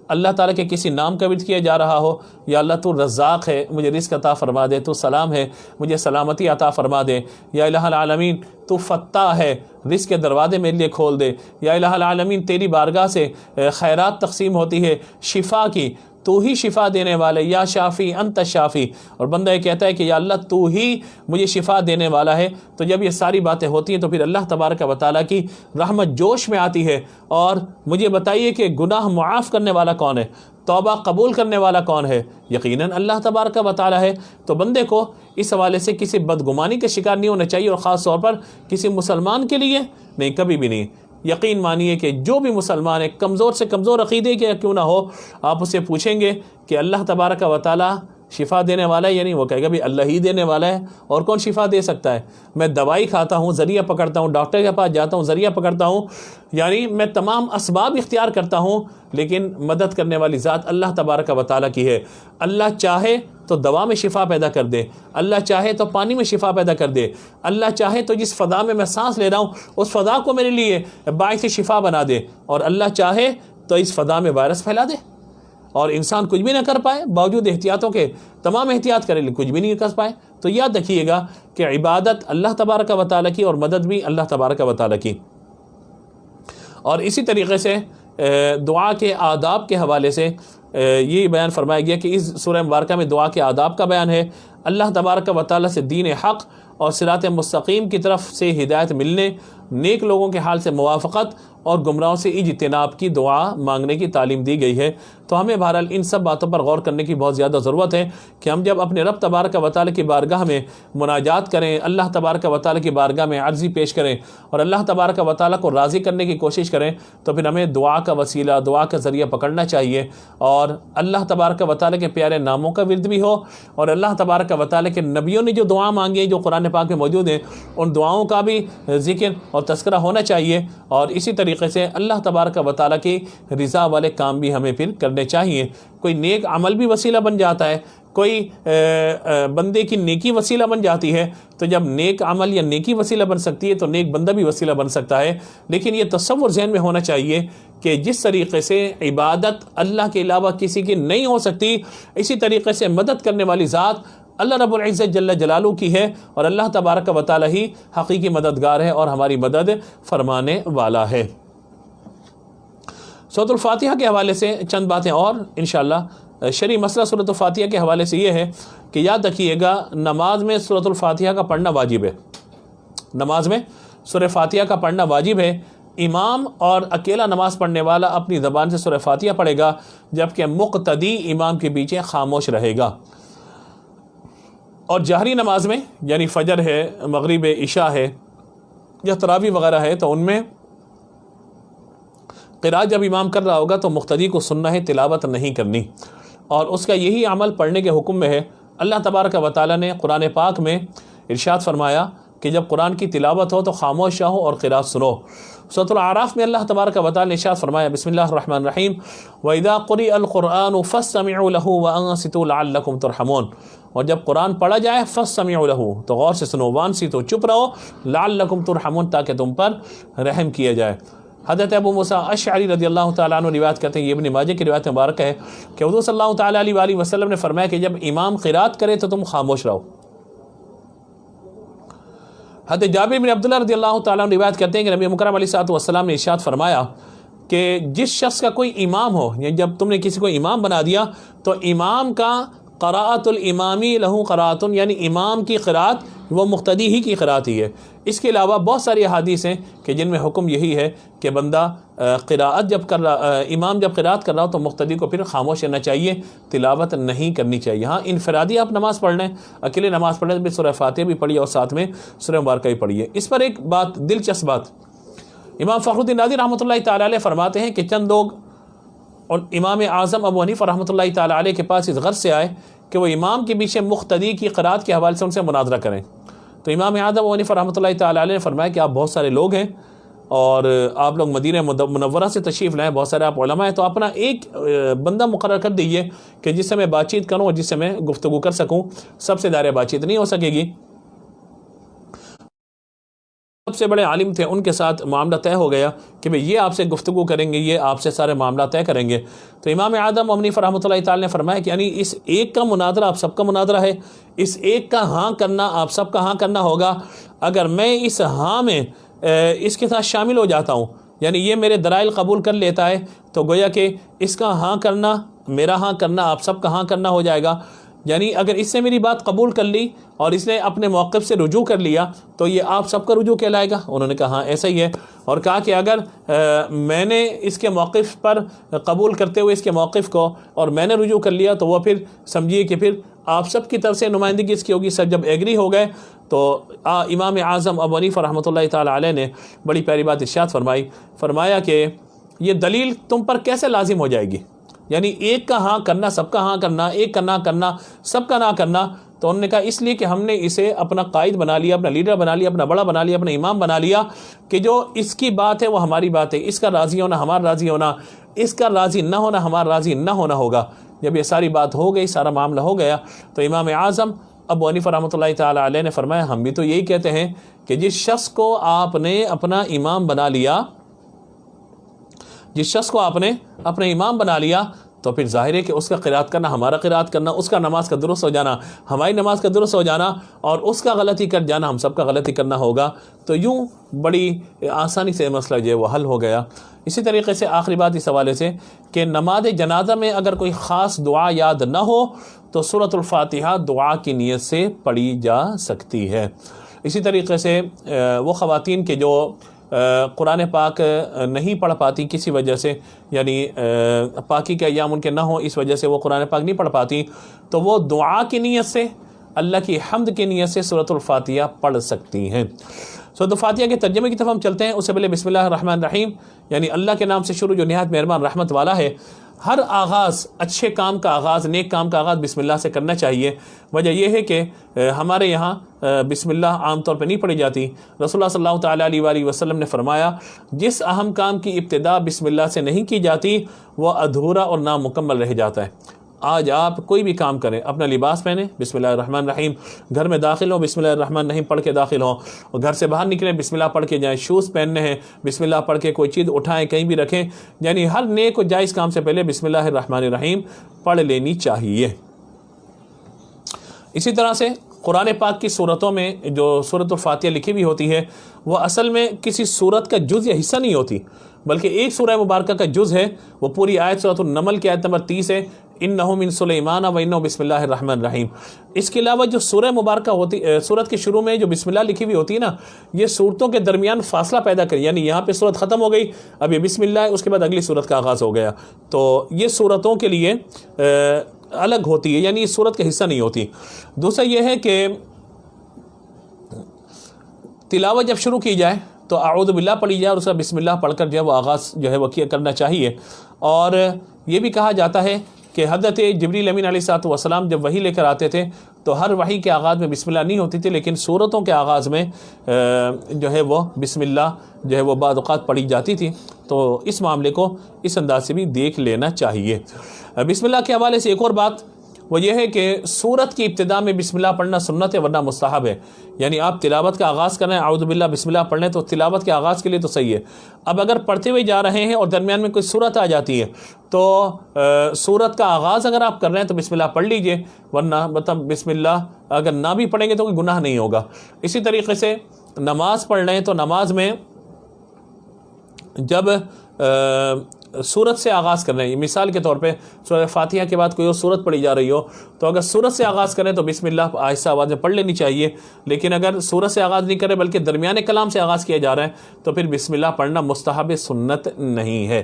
اللہ تعالیٰ کے کسی نام کا ورد کیا جا رہا ہو، یا اللہ تو رزاق ہے مجھے رزق عطا فرما دے، تو سلام ہے مجھے سلامتی عطا فرما دے، یا الہ العالمین تو فتاح ہے رزق کے دروازے میرے لیے کھول دے، یا الہ العالمین تیری بارگاہ سے خیرات تقسیم ہوتی ہے شفا کی، تو ہی شفا دینے والے، یا شافی انت شافی، اور بندہ یہ کہتا ہے کہ یا اللہ تو ہی مجھے شفا دینے والا ہے۔ تو جب یہ ساری باتیں ہوتی ہیں تو پھر اللہ تبارک و تعالیٰ کی رحمت جوش میں آتی ہے۔ اور مجھے بتائیے کہ گناہ معاف کرنے والا کون ہے؟ توبہ قبول کرنے والا کون ہے؟ یقیناً اللہ تبارک و تعالیٰ ہے۔ تو بندے کو اس حوالے سے کسی بدگمانی کا شکار نہیں ہونا چاہیے، اور خاص طور پر کسی مسلمان کے لیے نہیں، کبھی بھی نہیں۔ یقین مانیے کہ جو بھی مسلمان ہے، کمزور سے کمزور عقیدے کے کیوں نہ ہو، آپ اسے پوچھیں گے کہ اللہ تبارک و تعالیٰ شفا دینے والا ہے یا نہیں، وہ کہے گا بھی اللہ ہی دینے والا ہے، اور کون شفا دے سکتا ہے؟ میں دوائی کھاتا ہوں، ذریعہ پکڑتا ہوں، ڈاکٹر کے پاس جاتا ہوں، ذریعہ پکڑتا ہوں، یعنی میں تمام اسباب اختیار کرتا ہوں، لیکن مدد کرنے والی ذات اللہ تبارک و تعالیٰ کی ہے۔ اللہ چاہے تو دوا میں شفا پیدا کر دے، اللہ چاہے تو پانی میں شفا پیدا کر دے، اللہ چاہے تو جس فضا میں سانس لے رہا ہوں اس فضا کو میرے لیے باعث شفا بنا دے، اور اللہ چاہے تو اس فضا میں وائرس پھیلا دے، اور انسان کچھ بھی نہ کر پائے، باوجود احتیاطوں کے تمام احتیاط کرے لیکن کچھ بھی نہیں کر پائے۔ تو یاد رکھیے گا کہ عبادت اللہ تبارک و تعالیٰ کی، اور مدد بھی اللہ تبارک و تعالیٰ کی۔ اور اسی طریقے سے دعا کے آداب کے حوالے سے یہ بیان فرمایا گیا کہ اس سورہ مبارکہ میں دعا کے آداب کا بیان ہے۔ اللہ تبارک و تعالیٰ سے دین حق اور صراط مستقیم کی طرف سے ہدایت ملنے، نیک لوگوں کے حال سے موافقت اور گمراہوں سے اجتناب کی دعا مانگنے کی تعلیم دی گئی ہے۔ تو ہمیں بہرحال ان سب باتوں پر غور کرنے کی بہت زیادہ ضرورت ہے کہ ہم جب اپنے رب تبارک و تعالیٰ کی بارگاہ میں مناجات کریں، اللہ تبارک و تعالیٰ کی بارگاہ میں عرضی پیش کریں، اور اللہ تبارک و تعالیٰ کو راضی کرنے کی کوشش کریں، تو پھر ہمیں دعا کا وسیلہ، دعا کا ذریعہ پکڑنا چاہیے، اور اللہ تبارک و تعالیٰ کے پیارے ناموں کا ورد بھی ہو، اور اللہ تبارک و تعالیٰ کے نبیوں نے جو دعا مانگی ہیں جو قرآن پاک میں موجود ہیں ان دعاؤں کا بھی ذکر اور تذکرہ ہونا چاہیے، اور اسی طریقے سے اللہ تبارک و تعالیٰ کی رضا والے کام بھی ہمیں پھر کرنے چاہیے۔ کوئی نیک عمل بھی وسیلہ بن جاتا ہے، کوئی بندے کی نیکی وسیلہ بن جاتی ہے، تو جب نیک عمل یا نیکی وسیلہ بن سکتی ہے تو نیک بندہ بھی وسیلہ بن سکتا ہے۔ لیکن یہ تصور ذہن میں ہونا چاہیے کہ جس طریقے سے عبادت اللہ کے علاوہ کسی کی نہیں ہو سکتی، اسی طریقے سے مدد کرنے والی ذات اللہ رب العزت جل جلالہ کی ہے، اور اللہ تبارک و تعالی ہی حقیقی مددگار ہے اور ہماری مدد فرمانے والا ہے۔ سورۃ الفاتحہ کے حوالے سے چند باتیں اور انشاءاللہ۔ شرعی مسئلہ سورۃ الفاتحہ کے حوالے سے یہ ہے کہ یاد رکھیے گا نماز میں سورۃ الفاتحہ کا پڑھنا واجب ہے، نماز میں سورہ فاتحہ کا پڑھنا واجب ہے۔ امام اور اکیلا نماز پڑھنے والا اپنی زبان سے سورہ فاتحہ پڑھے گا، جبکہ مقتدی امام کے پیچھے خاموش رہے گا۔ اور جہری نماز میں یعنی فجر ہے، مغرب عشاء ہے یا تراویح وغیرہ ہے، تو ان میں قرات جب امام کر رہا ہوگا تو مقتدی کو سننا ہے، تلاوت نہیں کرنی، اور اس کا یہی عمل پڑھنے کے حکم میں ہے۔ اللہ تبارک و تعالیٰ نے قرآن پاک میں ارشاد فرمایا کہ جب قرآن کی تلاوت ہو تو خاموش رہو اور قرات سنو۔ سورۃ الاعراف میں اللہ تبارک و تعالیٰ نے ارشاد فرمایا، بسم اللہ الرحمن الرحیم، وَإِذَا قُرِئَ الْقُرْآنُ فَاسْتَمِعُوا لَهُ وَأَنصِتُوا لَعَلَّكُمْ تُرْحَمُونَ، اور جب قرآن پڑھا جائے فَاسْتَمِعُوا لَهُ تو غور سے سنو، وَأَنصِتُوا چپ رہو، لَعَلَّكُمْ تُرْحَمُونَ تاکہ تم پر رحم کیا جائے۔ حضرت ابو موسیٰ اشعری رضی اللہ تعالیٰ عنہ روایت کرتے ہیں، یہ ابن ماجہ کی روایت مبارک ہے کہ حضور صلی اللہ تعالیٰ علیہ وآلہ وسلم نے فرمایا کہ جب امام قرات کرے تو تم خاموش رہو۔ حضرت جابر بن عبداللہ رضی اللہ تعالیٰ عنہ روایت کرتے ہیں کہ نبی مکرم علیہ الصلوۃ والسلام نے ارشاد فرمایا کہ جس شخص کا کوئی امام ہو، یعنی جب تم نے کسی کو امام بنا دیا تو امام کا قراءت الامامی لہو قراءت، یعنی امام کی قراءت وہ مقتدی ہی کی قراءت ہی ہے۔ اس کے علاوہ بہت ساری احادیث ہیں کہ جن میں حکم یہی ہے کہ بندہ قراءت جب کر رہا، امام جب قراءت کر رہا ہو تو مقتدی کو پھر خاموش رہنا چاہیے، تلاوت نہیں کرنی چاہیے۔ ہاں انفرادی آپ نماز پڑھ لیں، اکیلے نماز پڑھ لیں تو سورہ فاتحہ بھی پڑھیے اور ساتھ میں سورہ مبارکہ بھی پڑھیے۔ اس پر ایک بات، دلچسپ بات، امام فخر الدین رازی رحمۃ اللہ تعالیٰ علیہ فرماتے ہیں کہ چند لوگ اور امام اعظم ابو حنیفہ رحمۃ اللہ تعالیٰ علیہ کے پاس اس غرض سے آئے کہ وہ امام کے پیچھے مقتدی کی قراءت کے حوالے سے ان سے مناظرہ کریں۔ تو امام اعظم ابو حنیفہ رحمۃ اللہ تعالیٰ علیہ نے فرمایا کہ آپ بہت سارے لوگ ہیں اور آپ لوگ مدینہ منورہ سے تشریف لائیں، بہت سارے آپ علماء ہیں، تو اپنا ایک بندہ مقرر کر دیجئے کہ جس سے میں بات چیت کروں اور جس سے میں گفتگو کر سکوں۔ سب سے دائرہ بات چیت نہیں ہو سکے گی۔ سب سے بڑے عالم تھے، ان کے ساتھ معاملہ طے ہو گیا کہ بھئی یہ آپ سے گفتگو کریں گے، یہ آپ سے سارے معاملہ طے کریں گے۔ تو امام اعظم ابو حنیفہ رحمۃ اللہ تعالی نے فرمایا کہ یعنی اس ایک کا مناظرہ آپ سب کا مناظرہ ہے، اس ایک کا ہاں کرنا آپ سب کا ہاں کرنا ہوگا۔ اگر میں اس ہاں میں اس کے ساتھ شامل ہو جاتا ہوں، یعنی یہ میرے دلائل قبول کر لیتا ہے، تو گویا کہ اس کا ہاں کرنا میرا ہاں کرنا آپ سب کا ہاں کرنا ہو جائے گا۔ یعنی اگر اس سے میری بات قبول کر لی اور اس نے اپنے موقف سے رجوع کر لیا تو یہ آپ سب کا رجوع کہلائے گا۔ انہوں نے کہا ہاں ایسا ہی ہے، اور کہا کہ اگر میں نے اس کے موقف پر قبول کرتے ہوئے اس کے موقف کو اور میں نے رجوع کر لیا تو وہ پھر سمجھیے کہ پھر آپ سب کی طرف سے نمائندگی اس کی ہوگی۔ سب جب ایگری ہو گئے تو امام اعظم ابو حنیفہ رحمۃ اللہ تعالیٰ علیہ نے بڑی پیاری بات ارشاد فرمایا کہ یہ دلیل تم پر کیسے لازم ہو جائے گی، یعنی ایک کا ہاں کرنا سب کا ہاں کرنا، ایک کا نہ کرنا سب کا نہ کرنا۔ تو انہوں نے کہا اس لیے کہ ہم نے اسے اپنا قائد بنا لیا، اپنا لیڈر بنا لیا، اپنا بڑا بنا لیا، اپنا امام بنا لیا کہ جو اس کی بات ہے وہ ہماری بات ہے، اس کا راضی ہونا ہمارا راضی ہونا، اس کا راضی نہ ہونا ہمارا راضی نہ ہونا ہوگا۔ جب یہ ساری بات ہو گئی، سارا معاملہ ہو گیا، تو امام اعظم ابو حنیفہ رحمۃ اللہ تعالیٰ علیہ نے فرمایا ہم بھی تو یہی کہتے ہیں کہ جس شخص کو آپ نے اپنا امام بنا لیا، جس شخص کو آپ نے اپنے امام بنا لیا تو پھر ظاہر ہے کہ اس کا قرات کرنا ہمارا قرات کرنا، اس کا نماز کا درست ہو جانا ہماری نماز کا درست ہو جانا، اور اس کا غلطی کر جانا ہم سب کا غلطی کرنا ہوگا۔ تو یوں بڑی آسانی سے مسئلہ جو ہے وہ حل ہو گیا۔ اسی طریقے سے آخری بات اس حوالے سے کہ نماز جنازہ میں اگر کوئی خاص دعا یاد نہ ہو تو سورۃ الفاتحہ دعا کی نیت سے پڑھی جا سکتی ہے۔ اسی طریقے سے وہ خواتین کے جو قرآن پاک نہیں پڑھ پاتی کسی وجہ سے، یعنی پاکی کے ایام ان کے نہ ہوں اس وجہ سے وہ قرآن پاک نہیں پڑھ پاتی، تو وہ دعا کی نیت سے، اللہ کی حمد کی نیت سے سورۃ الفاتحہ پڑھ سکتی ہیں۔ سورۃ الفاتحہ کے ترجمے کی طرف ہم چلتے ہیں۔ اس سے پہلے بسم اللہ الرحمن الرحیم، یعنی اللہ کے نام سے شروع جو نہایت مہربان رحمت والا ہے۔ ہر آغاز، اچھے کام کا آغاز، نیک کام کا آغاز بسم اللہ سے کرنا چاہیے۔ وجہ یہ ہے کہ ہمارے یہاں بسم اللہ عام طور پہ نہیں پڑھی جاتی۔ رسول اللہ صلی اللہ تعالیٰ علیہ وآلہ وسلم نے فرمایا جس اہم کام کی ابتدا بسم اللہ سے نہیں کی جاتی وہ ادھورا اور نامکمل رہ جاتا ہے۔ آج آپ کوئی بھی کام کریں، اپنا لباس پہنیں بسم اللہ الرحمن الرحیم، گھر میں داخل ہوں بسم اللہ الرحمن الرحیم پڑھ کے داخل ہوں، اور گھر سے باہر نکلیں بسم اللہ پڑھ کے جائیں، شوز پہننے ہیں بسم اللہ پڑھ کے، کوئی چیز اٹھائیں کہیں بھی رکھیں، یعنی ہر نیک و جائز کام سے پہلے بسم اللہ الرحمن الرحیم پڑھ لینی چاہیے۔ اسی طرح سے قرآن پاک کی صورتوں میں جو سورۃ الفاتحہ لکھی ہوئی ہوتی ہے وہ اصل میں کسی صورت کا جز یا حصہ نہیں ہوتی، بلکہ ایک سورہ مبارکہ کا جز ہے۔ وہ پوری آیت سورۃ النمل کی آیت نمبر 30 ہے، انہ من سلیمان و انہ بسم اللہ الرحمن الرحیم۔ اس کے علاوہ جو سورہ مبارکہ ہوتی، سورت کے شروع میں جو بسم اللہ لکھی ہوئی ہوتی ہے نا، یہ صورتوں کے درمیان فاصلہ پیدا کری، یعنی یہاں پہ صورت ختم ہو گئی، اب یہ بسم اللہ ہے، اس کے بعد اگلی صورت کا آغاز ہو گیا، تو یہ صورتوں کے لیے الگ ہوتی ہے، یعنی اس صورت کا حصہ نہیں ہوتی۔ دوسرا یہ ہے کہ تلاوت جب شروع کی جائے تو اعوذ باللہ پڑھی جائے اور اس کا بسم اللہ پڑھ کر جو ہے وہ آغاز جو ہے وہ کرنا چاہیے۔ اور یہ بھی کہا جاتا ہے کہ حضرت جبریل امین علیہ السلام جب وحی لے کر آتے تھے تو ہر وحی کے آغاز میں بسم اللہ نہیں ہوتی تھی، لیکن سورتوں کے آغاز میں جو ہے وہ بسم اللہ جو ہے وہ بعض اوقات پڑھی جاتی تھی، تو اس معاملے کو اس انداز سے بھی دیکھ لینا چاہیے۔ بسم اللہ کے حوالے سے ایک اور بات وہ یہ ہے کہ سورت کی ابتدا میں بسم اللہ پڑھنا سنت ہے ورنہ مستحب ہے، یعنی آپ تلاوت کا آغاز کریں اعوذ باللہ بسم اللہ پڑھ لیں تو تلاوت کے آغاز کے لیے تو صحیح ہے۔ اب اگر پڑھتے ہوئے جا رہے ہیں اور درمیان میں کوئی سورت آ جاتی ہے تو سورت کا آغاز اگر آپ کر رہے ہیں تو بسم اللہ پڑھ لیجئے، ورنہ مطلب بسم اللہ اگر نہ بھی پڑھیں گے تو کوئی گناہ نہیں ہوگا۔ اسی طریقے سے نماز پڑھ لیں تو نماز میں جب سورت سے آغاز کر رہے ہیں، مثال کے طور پہ سورہ فاتحہ کے بعد کوئی اور سورت پڑھی جا رہی ہو تو اگر سورت سے آغاز کریں تو بسم اللہ آہستہ آواز میں پڑھ لینی چاہیے، لیکن اگر سورت سے آغاز نہیں کرے بلکہ درمیان کلام سے آغاز کیا جا رہا ہے تو پھر بسم اللہ پڑھنا مستحب سنت نہیں ہے۔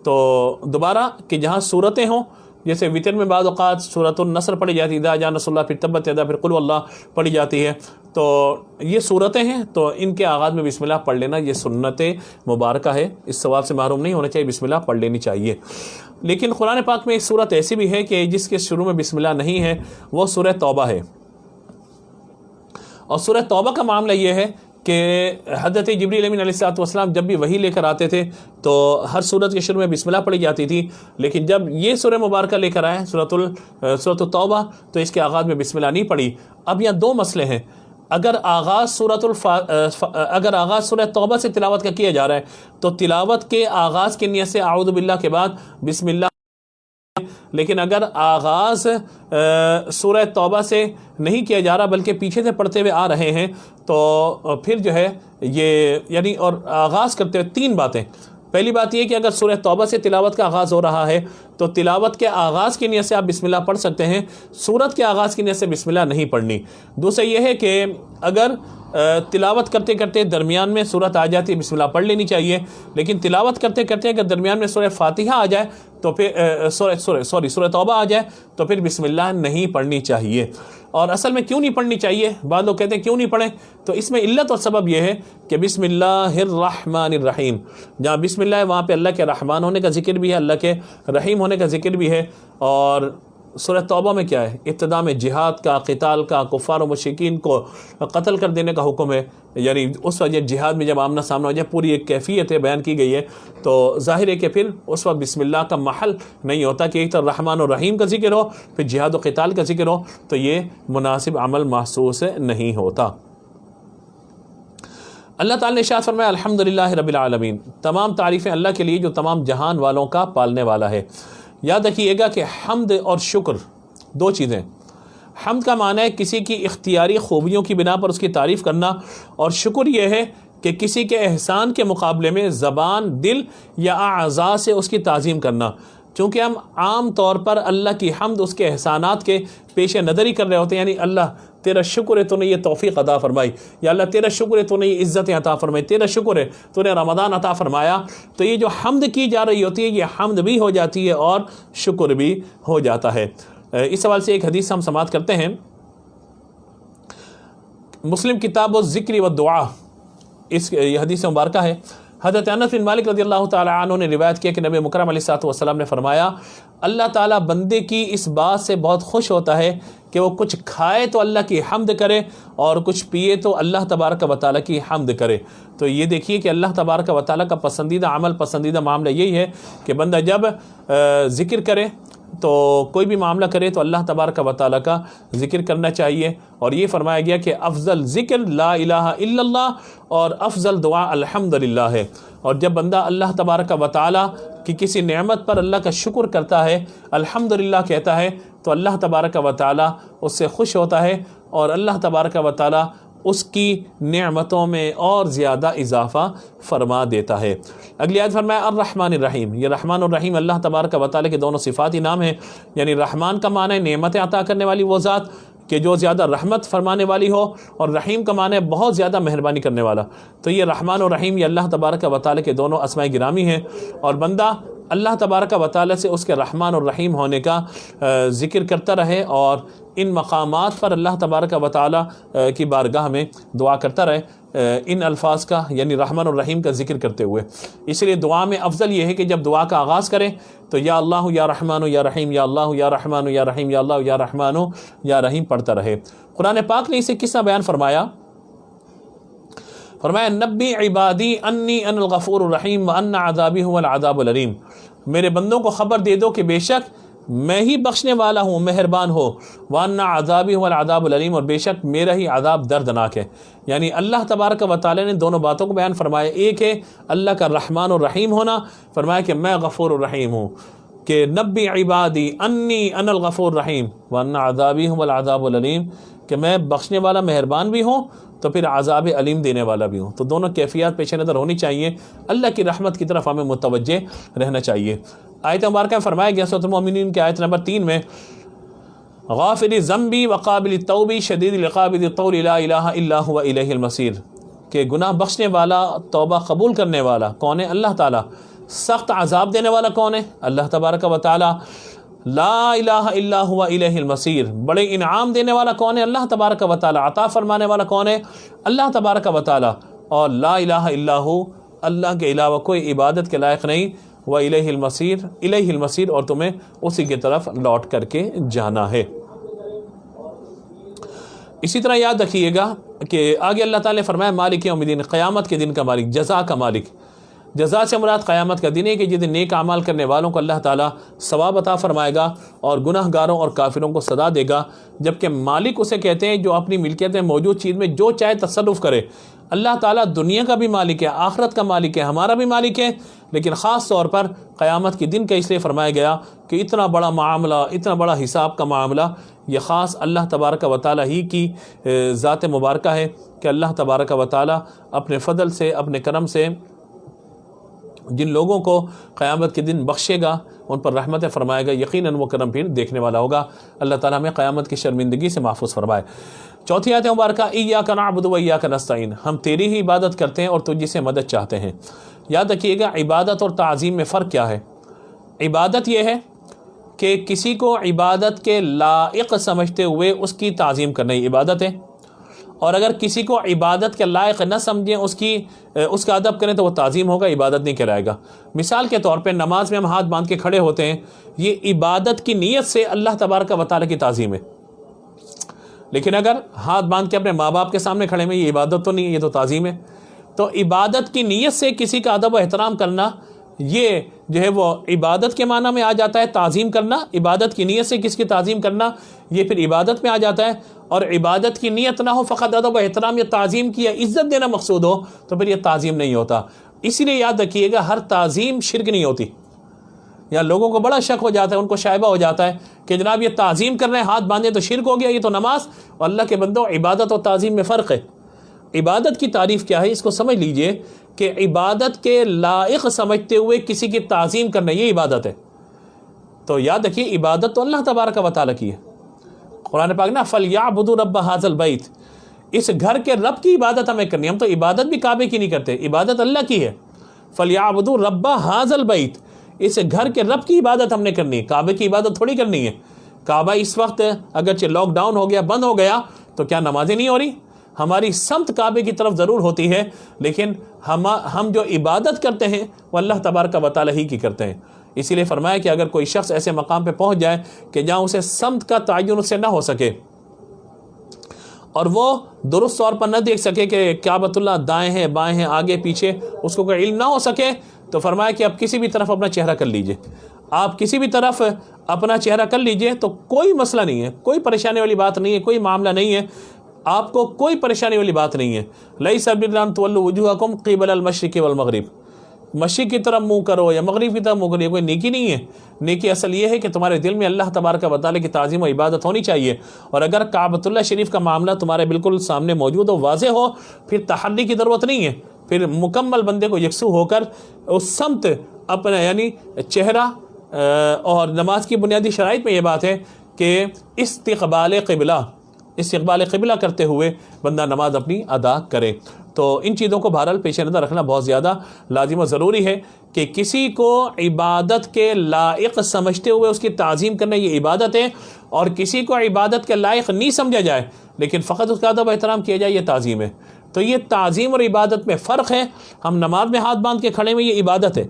تو دوبارہ کہ جہاں صورتیں ہوں، جیسے وتر میں بعض اوقات سورۃ النصر پڑھی جاتی ہے، اذا جاء نصر اللہ، پھر تبت یدا، پھر قل هو اللہ پڑھی جاتی ہے، تو یہ صورتیں ہیں تو ان کے آغاز میں بسم اللہ پڑھ لینا یہ سنت مبارکہ ہے، اس ثواب سے محروم نہیں ہونا چاہیے، بسم اللہ پڑھ لینی چاہیے۔ لیکن قرآن پاک میں ایک صورت ایسی بھی ہے کہ جس کے شروع میں بسم اللہ نہیں ہے، وہ سورہ توبہ ہے، اور سورہ توبہ کا معاملہ یہ ہے کہ حضرت جبریل امین علیہ السلام جب بھی وحی لے کر آتے تھے تو ہر سورت کے شروع میں بسم اللہ پڑھی جاتی تھی، لیکن جب یہ سورہ مبارکہ لے کر آئے سورۃ التوبہ تو اس کے آغاز میں بسم اللہ نہیں پڑھی۔ اب یہاں دو مسئلے ہیں، اگر آغاز سورہ توبہ سے تلاوت کا کیا جا رہا ہے تو تلاوت کے آغاز کی نیت سے اعوذ باللہ کے بعد بسم اللہ، لیکن اگر آغاز سورہ توبہ سے نہیں کیا جا رہا بلکہ پیچھے سے پڑھتے ہوئے آ رہے ہیں تو پھر جو ہے یہ یعنی اور آغاز کرتے ہوئے تین باتیں۔ پہلی بات یہ کہ اگر سورہ توبہ سے تلاوت کا آغاز ہو رہا ہے تو تلاوت کے آغاز کی نیت سے آپ بسم اللہ پڑھ سکتے ہیں، سورت کے آغاز کی نیت سے بسم اللہ نہیں پڑھنی۔ دوسرا یہ ہے کہ اگر تلاوت کرتے کرتے درمیان میں سورت آ جاتی ہے بسم اللہ پڑھ لینی چاہیے، لیکن تلاوت کرتے کرتے اگر درمیان میں سورہ فاتحہ آ جائے تو پھر سورہ توبہ آ جائے تو پھر بسم اللہ نہیں پڑھنی چاہیے۔ اور اصل میں کیوں نہیں پڑھنی چاہیے؟ بعض لوگ کہتے ہیں کیوں نہیں پڑھیں، تو اس میں علت اور سبب یہ ہے کہ بسم اللہ الرحمن الرحیم، جہاں بسم اللہ ہے وہاں پہ اللہ کے رحمان ہونے کا ذکر بھی ہے، اللہ کے رحیم ہونے کا ذکر بھی ہے۔ اور سورہ توبہ میں کیا ہے؟ ابتدا میں جہاد کا، قتال کا، کفار و مشرکین کو قتل کر دینے کا حکم ہے، یعنی اس وقت جہاد میں جب آمنا سامنا ہو جائے پوری ایک کیفیت ہے بیان کی گئی ہے، تو ظاہر ہے کہ پھر اس وقت بسم اللہ کا محل نہیں ہوتا کہ ایک طرف رحمان و رحیم کا ذکر ہو پھر جہاد و قتال کا ذکر ہو، تو یہ مناسب عمل محسوس نہیں ہوتا۔ اللہ تعالیٰ نے ارشاد فرمایا الحمدللہ رب العالمین، تمام تعریفیں اللہ کے لیے جو تمام جہان والوں کا پالنے والا ہے۔ یاد رکھیے گا کہ حمد اور شکر دو چیزیں۔ حمد کا معنی ہے کسی کی اختیاری خوبیوں کی بنا پر اس کی تعریف کرنا، اور شکر یہ ہے کہ کسی کے احسان کے مقابلے میں زبان، دل یا اعضاء سے اس کی تعظیم کرنا۔ چونکہ ہم عام طور پر اللہ کی حمد اس کے احسانات کے پیش نظر ہی کر رہے ہوتے ہیں، یعنی اللہ تیرا شکر ہے تو نے یہ توفیق عطا فرمائی، یا اللہ تیرا شکر ہے تو نے یہ عزت عطا فرمائی، تیرا شکر ہے تو نے رمضان عطا فرمایا۔ تو یہ جو حمد کی جا رہی ہوتی ہے یہ حمد بھی ہو جاتی ہے اور شکر بھی ہو جاتا ہے۔ اس سوال سے ایک حدیث ہم سماعت کرتے ہیں، مسلم کتاب الذکر والدعاء، اس یہ حدیث مبارکہ ہے۔ حضرت انس بن مالک رضی اللہ تعالی عنہ نے روایت کیا کہ نبی مکرم علیہ الصلوۃ والسلام نے فرمایا اللہ تعالیٰ بندے کی اس بات سے بہت خوش ہوتا ہے کہ وہ کچھ کھائے تو اللہ کی حمد کرے اور کچھ پیے تو اللہ تبارک و تعالیٰ کی حمد کرے۔ تو یہ دیکھیے کہ اللہ تبارک و تعالیٰ کا پسندیدہ عمل، پسندیدہ معاملہ یہی ہے کہ بندہ جب ذکر کرے تو کوئی بھی معاملہ کرے تو اللہ تبارک و تعالیٰ کا ذکر کرنا چاہیے۔ اور یہ فرمایا گیا کہ افضل ذکر لا الہ الا اللہ اور افضل دعا الحمدللہ ہے۔ اور جب بندہ اللہ تبارک و تعالیٰ کی کسی نعمت پر اللہ کا شکر کرتا ہے، الحمدللہ کہتا ہے، تو اللہ تبارک و تعالیٰ اس سے خوش ہوتا ہے اور اللہ تبارک و تعالیٰ اس کی نعمتوں میں اور زیادہ اضافہ فرما دیتا ہے۔ اگلی آیت فرمایا الرحمن الرحیم، یہ رحمان الرحیم اللہ تبارک و تعالیٰ کے دونوں صفاتی نام ہیں، یعنی رحمان کا معنی ہے نعمتیں عطا کرنے والی وہ ذات کہ جو زیادہ رحمت فرمانے والی ہو، اور رحیم کا معنی ہے بہت زیادہ مہربانی کرنے والا۔ تو یہ رحمان و رحیم یہ اللہ تبارک و تعالیٰ کے دونوں اسماء گرامی ہیں، اور بندہ اللہ تبارک و تعالیٰ سے اس کے رحمان اور رحیم ہونے کا ذکر کرتا رہے اور ان مقامات پر اللہ تبارک و تعالیٰ کی بارگاہ میں دعا کرتا رہے ان الفاظ کا، یعنی رحمان الرحیم کا ذکر کرتے ہوئے۔ اس لیے دعا میں افضل یہ ہے کہ جب دعا کا آغاز کریں تو یا اللہ یا رحمان یا رحیم، یا اللہ یا رحمان یا رحیم، یا اللہ یا رحمان یا رحیم پڑھتا رہے۔ قرآن پاک نے اسے کس طرح بیان فرمایا؟ فرمایا نبی عبادی انی ان الغفور الرحیم وان عذابی هو العذاب العلیم، میرے بندوں کو خبر دے دو کہ بے شک میں ہی بخشنے والا ہوں، مہربان ہو، وان عذابی هو العذاب العلیم، اور بے شک میرا ہی عذاب دردناک ہے۔ یعنی اللہ تبارک و تعالی نے دونوں باتوں کو بیان فرمایا، ایک ہے اللہ کا رحمان الرحیم ہونا، فرمایا کہ میں غفور الرحیم ہوں، کہ نبی عبادی انی انا الغفور الرحیم وان عذابی هو العذاب العلیم، کہ میں بخشنے والا مہربان بھی ہوں تو پھر عذاب علیم دینے والا بھی ہوں. تو دونوں کیفیات پیش نظر ہونی چاہیے. اللہ کی رحمت کی طرف ہمیں متوجہ رہنا چاہیے. آیت مبارکہ میں فرمایا گیا سورۃ المؤمنین کی آیت نمبر 3 میں غافر الذنب وقابل التوب شدید العقاب ذی الطول لا الہ الا هو الیہ المصیر، کہ گناہ بخشنے والا، توبہ قبول کرنے والا کون ہے؟ اللہ تعالیٰ. سخت عذاب دینے والا کون ہے؟ اللہ تبارک و تعالیٰ. لا الہ الا هو الیہ المصیر، بڑے انعام دینے والا کون ہے؟ اللہ تبارک و تعالیٰ. عطا فرمانے والا کون ہے؟ اللہ تبارک و تعالیٰ. اور لا الہ الا ہو، اللہ کے علاوہ کوئی عبادت کے لائق نہیں. وَإِلَيْهِ الْمَصِيرُ، الیہ المصیر، اور تمہیں اسی کی طرف لوٹ کر کے جانا ہے. اسی طرح یاد رکھیے گا کہ آگے اللہ تعالیٰ نے فرمایا مالک یوم الدین، قیامت کے دن کا مالک، جزا کا مالک. جزا سے مراد قیامت کا دن ہے کہ جس دن نیک اعمال کرنے والوں کو اللہ تعالیٰ ثواب عطا فرمائے گا اور گناہ گاروں اور کافروں کو سزا دے گا. جبکہ مالک اسے کہتے ہیں جو اپنی ملکیت میں موجود چیز میں جو چاہے تصرف کرے. اللہ تعالیٰ دنیا کا بھی مالک ہے، آخرت کا مالک ہے، ہمارا بھی مالک ہے، لیکن خاص طور پر قیامت کے دن کا اس لیے فرمایا گیا کہ اتنا بڑا معاملہ، اتنا بڑا حساب کا معاملہ یہ خاص اللہ تبارک و تعالیٰ ہی کی ذات مبارکہ ہے کہ اللہ تبارک و تعالیٰ اپنے فضل سے، اپنے کرم سے جن لوگوں کو قیامت کے دن بخشے گا، ان پر رحمت فرمائے گا. یقیناً وہ کرم پھر دیکھنے والا ہوگا. اللہ تعالیٰ ہمیں قیامت کی شرمندگی سے محفوظ فرمائے. چوتھی آیت مبارکہ ایاک نعبد و ایاک نستعین، ہم تیری ہی عبادت کرتے ہیں اور تجھ سے مدد چاہتے ہیں. یاد رکھیے گا عبادت اور تعظیم میں فرق کیا ہے. عبادت یہ ہے کہ کسی کو عبادت کے لائق سمجھتے ہوئے اس کی تعظیم کرنا ہی عبادت ہے، اور اگر کسی کو عبادت کے لائق نہ سمجھیں، اس کا ادب کریں تو وہ تعظیم ہوگا، عبادت نہیں کہلائے گا. مثال کے طور پہ نماز میں ہم ہاتھ باندھ کے کھڑے ہوتے ہیں، یہ عبادت کی نیت سے اللہ تبارک و تعالیٰ کی تعظیم ہے. لیکن اگر ہاتھ باندھ کے اپنے ماں باپ کے سامنے کھڑے میں، یہ عبادت تو نہیں ہے، یہ تو تعظیم ہے. تو عبادت کی نیت سے کسی کا ادب و احترام کرنا، یہ جو ہے وہ عبادت کے معنی میں آ جاتا ہے. تعظیم کرنا، عبادت کی نیت سے کس کی تعظیم کرنا، یہ پھر عبادت میں آ جاتا ہے. اور عبادت کی نیت نہ ہو، فقط ادب و احترام یا تعظیم کی یا عزت دینا مقصود ہو، تو پھر یہ تعظیم نہیں ہوتا. اسی لیے یاد رکھیے گا ہر تعظیم شرک نہیں ہوتی. یا لوگوں کو بڑا شک ہو جاتا ہے، ان کو شائبہ ہو جاتا ہے کہ جناب یہ تعظیم کر رہے ہیں، ہاتھ باندھے تو شرک ہو گیا. یہ تو نماز اور اللہ کے بندوں، عبادت اور تعظیم میں فرق ہے. عبادت کی تعریف کیا ہے، اس کو سمجھ لیجئے کہ عبادت کے لائق سمجھتے ہوئے کسی کی تعظیم کرنا، یہ عبادت ہے. تو یاد رکھیے عبادت تو اللہ تبارک و تعالیٰ کی ہے. قرآن پاک نا فَلْيَعْبُدُوا رَبَّ هَذَا الْبَيْتِ، اس گھر کے رب کی عبادت ہمیں کرنی ہے. ہم تو عبادت بھی کعبے کی نہیں کرتے، عبادت اللہ کی ہے. فَلْيَعْبُدُوا رَبَّ هَذَا الْبَيْتِ، اس گھر کے رب کی عبادت ہم نے کرنی ہے، کعبے کی عبادت تھوڑی کرنی ہے. کعبہ اس وقت اگرچہ لاک ڈاؤن ہو گیا، بند ہو گیا، تو کیا نمازیں نہیں ہو رہی؟ ہماری سمت کعبے کی طرف ضرور ہوتی ہے، لیکن ہم جو عبادت کرتے ہیں وہ اللہ تبارک و تعالیٰ ہی کی کرتے ہیں. اسی لیے فرمایا کہ اگر کوئی شخص ایسے مقام پہ پہنچ جائے کہ جہاں اسے سمت کا تعین اس سے نہ ہو سکے اور وہ درست طور پر نہ دیکھ سکے کہ کعبۃ اللہ دائیں ہیں بائیں ہیں آگے پیچھے، اس کو کوئی علم نہ ہو سکے، تو فرمایا کہ آپ کسی بھی طرف اپنا چہرہ کر لیجئے. آپ کسی بھی طرف اپنا چہرہ کر لیجئے تو کوئی مسئلہ نہیں ہے، کوئی پریشانی والی بات نہیں ہے، کوئی معاملہ نہیں ہے، آپ کو کوئی پریشانی والی بات نہیں ہے. لیس البر ان تولوا وجوہکم قبل المشرق والمغرب، مشرق کی طرف منہ کرو یا مغرب کی طرف منہ کرو، یہ کوئی نیکی نہیں ہے. نیکی اصل یہ ہے کہ تمہارے دل میں اللہ تبارک و تعالیٰ کی تعظیم و عبادت ہونی چاہیے. اور اگر کعبۃ اللہ شریف کا معاملہ تمہارے بالکل سامنے موجود ہو، واضح ہو، پھر تحری کی ضرورت نہیں ہے. پھر مکمل بندے کو یکسو ہو کر اس سمت اپنا یعنی چہرہ، اور نماز کی بنیادی شرائط میں یہ بات ہے کہ استقبال قبلہ کرتے ہوئے بندہ نماز اپنی ادا کرے. تو ان چیزوں کو بہرحال پیش نظر رکھنا بہت زیادہ لازم و ضروری ہے کہ کسی کو عبادت کے لائق سمجھتے ہوئے اس کی تعظیم کرنا یہ عبادت ہے، اور کسی کو عبادت کے لائق نہیں سمجھا جائے لیکن فقط اس کا ادب و احترام کیا جائے، یہ تعظیم ہے. تو یہ تعظیم اور عبادت میں فرق ہے. ہم نماز میں ہاتھ باندھ کے کھڑے میں یہ عبادت ہے،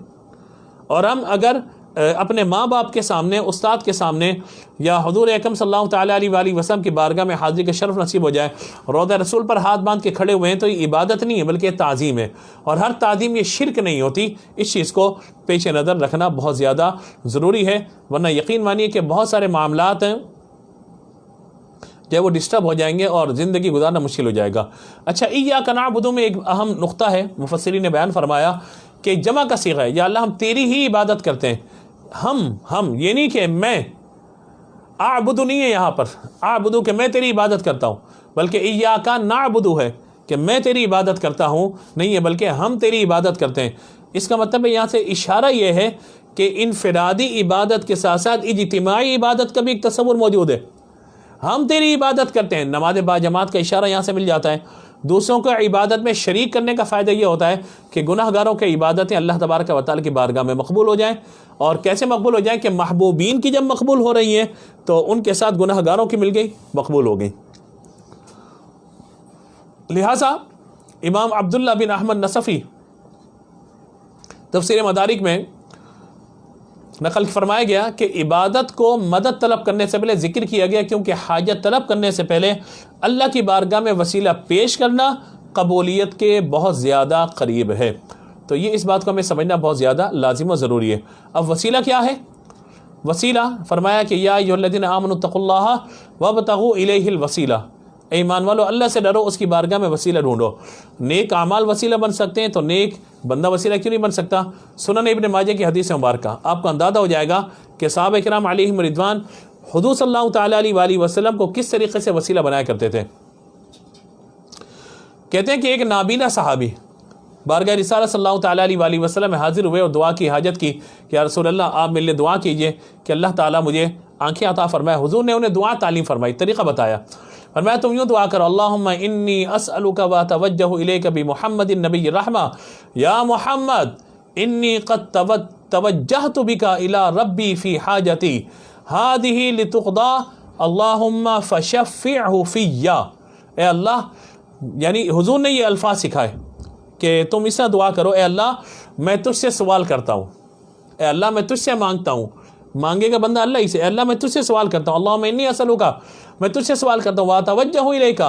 اور ہم اگر اپنے ماں باپ کے سامنے، استاد کے سامنے، یا حضور اکرم صلی اللہ تعالیٰ علیہ وآلہ وسلم کی بارگاہ میں حاضری کا شرف نصیب ہو جائے، روضہ رسول پر ہاتھ باندھ کے کھڑے ہوئے ہیں، تو یہ عبادت نہیں ہے بلکہ تعظیم ہے. اور ہر تعظیم یہ شرک نہیں ہوتی. اس چیز کو پیش نظر رکھنا بہت زیادہ ضروری ہے، ورنہ یقین مانیے کہ بہت سارے معاملات ہیں جو وہ ڈسٹرب ہو جائیں گے اور زندگی گزارنا مشکل ہو جائے گا. اچھا، ایاک نعبد میں ایک اہم نقطہ ہے، مفسرین نے بیان فرمایا کہ جمع کا صیغہ ہے، یا اللہ ہم تیری ہی عبادت کرتے ہیں. ہم یہ نہیں کہ میں، اعبد نہیں ہے یہاں پر، اعبد کہ میں تیری عبادت کرتا ہوں، بلکہ ایاک نعبد ہے کہ میں تیری عبادت کرتا ہوں نہیں ہے، بلکہ ہم تیری عبادت کرتے ہیں۔ اس کا مطلب ہے یہاں سے اشارہ یہ ہے کہ انفرادی عبادت کے ساتھ ساتھ اجتماعی عبادت کا بھی ایک تصور موجود ہے۔ ہم تیری عبادت کرتے ہیں، نماز باجماعت کا اشارہ یہاں سے مل جاتا ہے۔ دوسروں کو عبادت میں شریک کرنے کا فائدہ یہ ہوتا ہے کہ گناہ گاروں کی عبادتیں اللہ تبارک و تعالیٰ کی بارگاہ میں مقبول ہو جائیں۔ اور کیسے مقبول ہو جائیں کہ محبوبین کی جب مقبول ہو رہی ہیں تو ان کے ساتھ گناہ گاروں کی مل گئی، مقبول ہو گئی۔ لہٰذا امام عبداللہ بن احمد نصفی تفسیر مدارک میں نقل فرمایا گیا کہ عبادت کو مدد طلب کرنے سے پہلے ذکر کیا گیا، کیونکہ حاجت طلب کرنے سے پہلے اللہ کی بارگاہ میں وسیلہ پیش کرنا قبولیت کے بہت زیادہ قریب ہے۔ تو یہ اس بات کو ہمیں سمجھنا بہت زیادہ لازم و ضروری ہے۔ اب وسیلہ کیا ہے؟ وسیلہ فرمایا کہ یا ایھا الذین آمنوا اتقوا اللہ وابتغوا الیہ الوسیلہ، اے ایمان والو اللہ سے ڈرو، اس کی بارگاہ میں وسیلہ ڈھونڈو۔ نیک اعمال وسیلہ بن سکتے ہیں تو نیک بندہ وسیلہ کیوں نہیں بن سکتا؟ سنن ابن ماجہ کی حدیث مبارکہ آپ کو اندازہ ہو جائے گا کہ صحابہ کرام علیہم رضوان حضور صلی اللہ تعالیٰ علیہ وآلہ وسلم کو کس طریقے سے وسیلہ بنایا کرتے تھے۔ کہتے ہیں کہ ایک نابینا صحابی بارگاہ رسالت صلی اللہ تعالیٰ علیہ وآلہ وسلم میں حاضر ہوئے اور دعا کی، حاجت کی کہ یا رسول اللہ آپ میرے لیے دعا کیجئے کہ اللہ تعالیٰ مجھے آنکھیں عطا فرمائے۔ حضور نے انہیں دعا تعلیم فرمائی، طریقہ بتایا، فرمایا تم یوں دعا کرو، اللہم انی اسألک واتوجہ الیک بمحمد النبی الرحمہ، یا محمد انی قد توجہت بک الی ربی فی حاجتی ہذہ لتقضی اللہم فشفعہ فی۔ اے اللہ، یعنی حضور نے یہ الفاظ سکھائے کہ تم اس طرح دعا کرو، اے اللہ میں تجھ سے سوال کرتا ہوں، اے اللہ میں تجھ سے مانگتا ہوں، مانگے گا بندہ اللہ ہی سے، اے اللہ میں تجھ سے سوال کرتا ہوں، اللہم انی اسألک، میں تجھ سے سوال کرتا ہوں، واتوجہ الیک،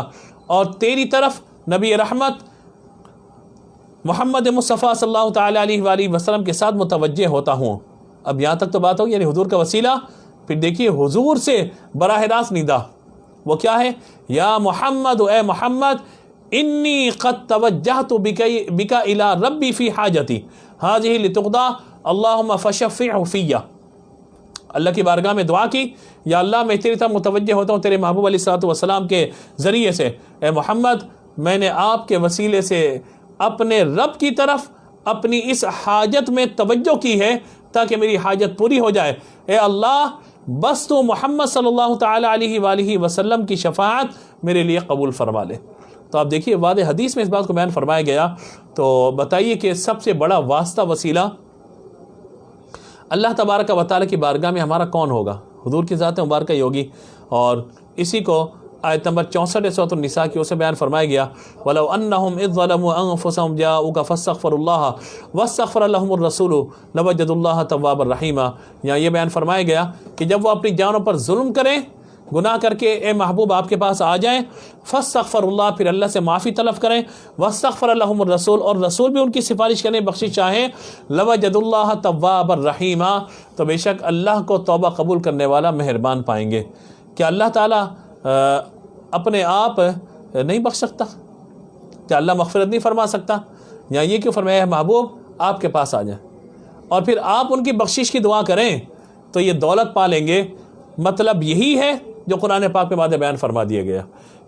اور تیری طرف نبی رحمت محمد مصطفیٰ صلی اللہ تعالیٰ علیہ وآلہ وسلم کے ساتھ متوجہ ہوتا ہوں۔ اب یہاں تک تو بات ہوگی، یعنی حضور کا وسیلہ، پھر دیکھیے حضور سے براہ راست ندا وہ کیا ہے؟ یا محمد، اے محمد، انی قد توجہت بک الی ربی فی حاجتی ہذہ لتقضی اللہم فشفعہ فی۔ اللہ کی بارگاہ میں دعا کی، یا اللہ میں تیری طرف متوجہ ہوتا ہوں تیرے محبوب علیہ الصلوۃ والسلام کے ذریعے سے، اے محمد میں نے آپ کے وسیلے سے اپنے رب کی طرف اپنی اس حاجت میں توجہ کی ہے تاکہ میری حاجت پوری ہو جائے۔ اے اللہ بس تو محمد صلی اللہ تعالیٰ علیہ وآلہ وسلم کی شفاعت میرے لیے قبول فرما لے۔ تو آپ دیکھیے واضح حدیث میں اس بات کو بیان فرمایا گیا۔ تو بتائیے کہ سب سے بڑا واسطہ وسیلہ اللہ تبارک و تعالیٰ کی بارگاہ میں ہمارا کون ہوگا؟ حضور کی ذات مبارکہ ہی ہوگی۔ اور اسی کو آیت نمبر 64 سورۃ النساء کی اسے بیان فرمایا گیا، وَلَوْ أَنَّهُمْ إِذْ ظَلَمُوا أَنفُسَهُمْ جَاءُوكَ فَاسْتَغْفَرُوا اللَّهَ وَاسْتَغْفَرَ لَهُمُ الرَّسُولُ لَوَجَدُوا اللَّهَ تَوَّابًا رَحِيمًا۔ یہاں یہ بیان فرمایا گیا کہ جب وہ اپنی جانوں پر ظلم کریں، گناہ کر کے اے محبوب آپ کے پاس آ جائیں، فاستغفر اللہ، پھر اللہ سے معافی طلب کریں، واستغفر لهم الرسول، اور رسول بھی ان کی سفارش کریں، بخشش چاہیں، لوجد اللہ توابا رحیما، تو بے شک اللہ کو توبہ قبول کرنے والا مہربان پائیں گے۔ کیا اللہ تعالیٰ اپنے آپ نہیں بخش سکتا؟ کیا اللہ مغفرت نہیں فرما سکتا؟ یا یہ کیوں فرمایا ہے محبوب آپ کے پاس آ جائیں اور پھر آپ ان کی بخشش کی دعا کریں تو یہ دولت پا لیں گے؟ مطلب یہی ہے جو قرآن پاک میں بعد بیان فرما دیا گیا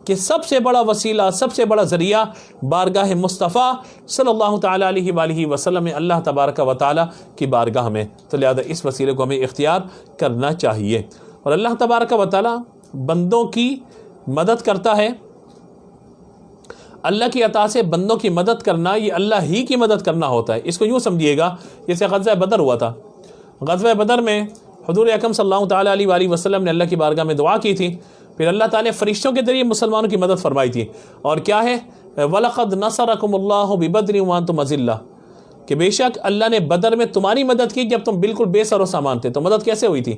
کہ سب سے بڑا وسیلہ، سب سے بڑا ذریعہ بارگاہ مصطفیٰ صلی اللہ تعالیٰ علیہ وآلہ وسلم میں اللہ تبارک و تعالیٰ کی بارگاہ میں، تو لہذا اس وسیلے کو ہمیں اختیار کرنا چاہیے۔ اور اللہ تبارک و تعالیٰ بندوں کی مدد کرتا ہے۔ اللہ کی عطا سے بندوں کی مدد کرنا یہ اللہ ہی کی مدد کرنا ہوتا ہے۔ اس کو یوں سمجھیے گا جیسے غزوہ بدر ہوا تھا۔ غزوہ بدر میں حضور اکرم صلی اللہ تعالیٰ علیہ وآلہ وسلم نے اللہ کی بارگاہ میں دعا کی تھی، پھر اللہ تعالیٰ فرشتوں کے ذریعے مسلمانوں کی مدد فرمائی تھی، اور کیا ہے؟ وَلَقَدْ نَصَرَكُمُ اللَّهُ بِبَدْرٍ وَأَنْتُمْ أَذِلَّةٌ، کہ بے شک اللہ نے بدر میں تمہاری مدد کی جب تم بالکل بے سر و سامان تھے۔ تو مدد کیسے ہوئی تھی؟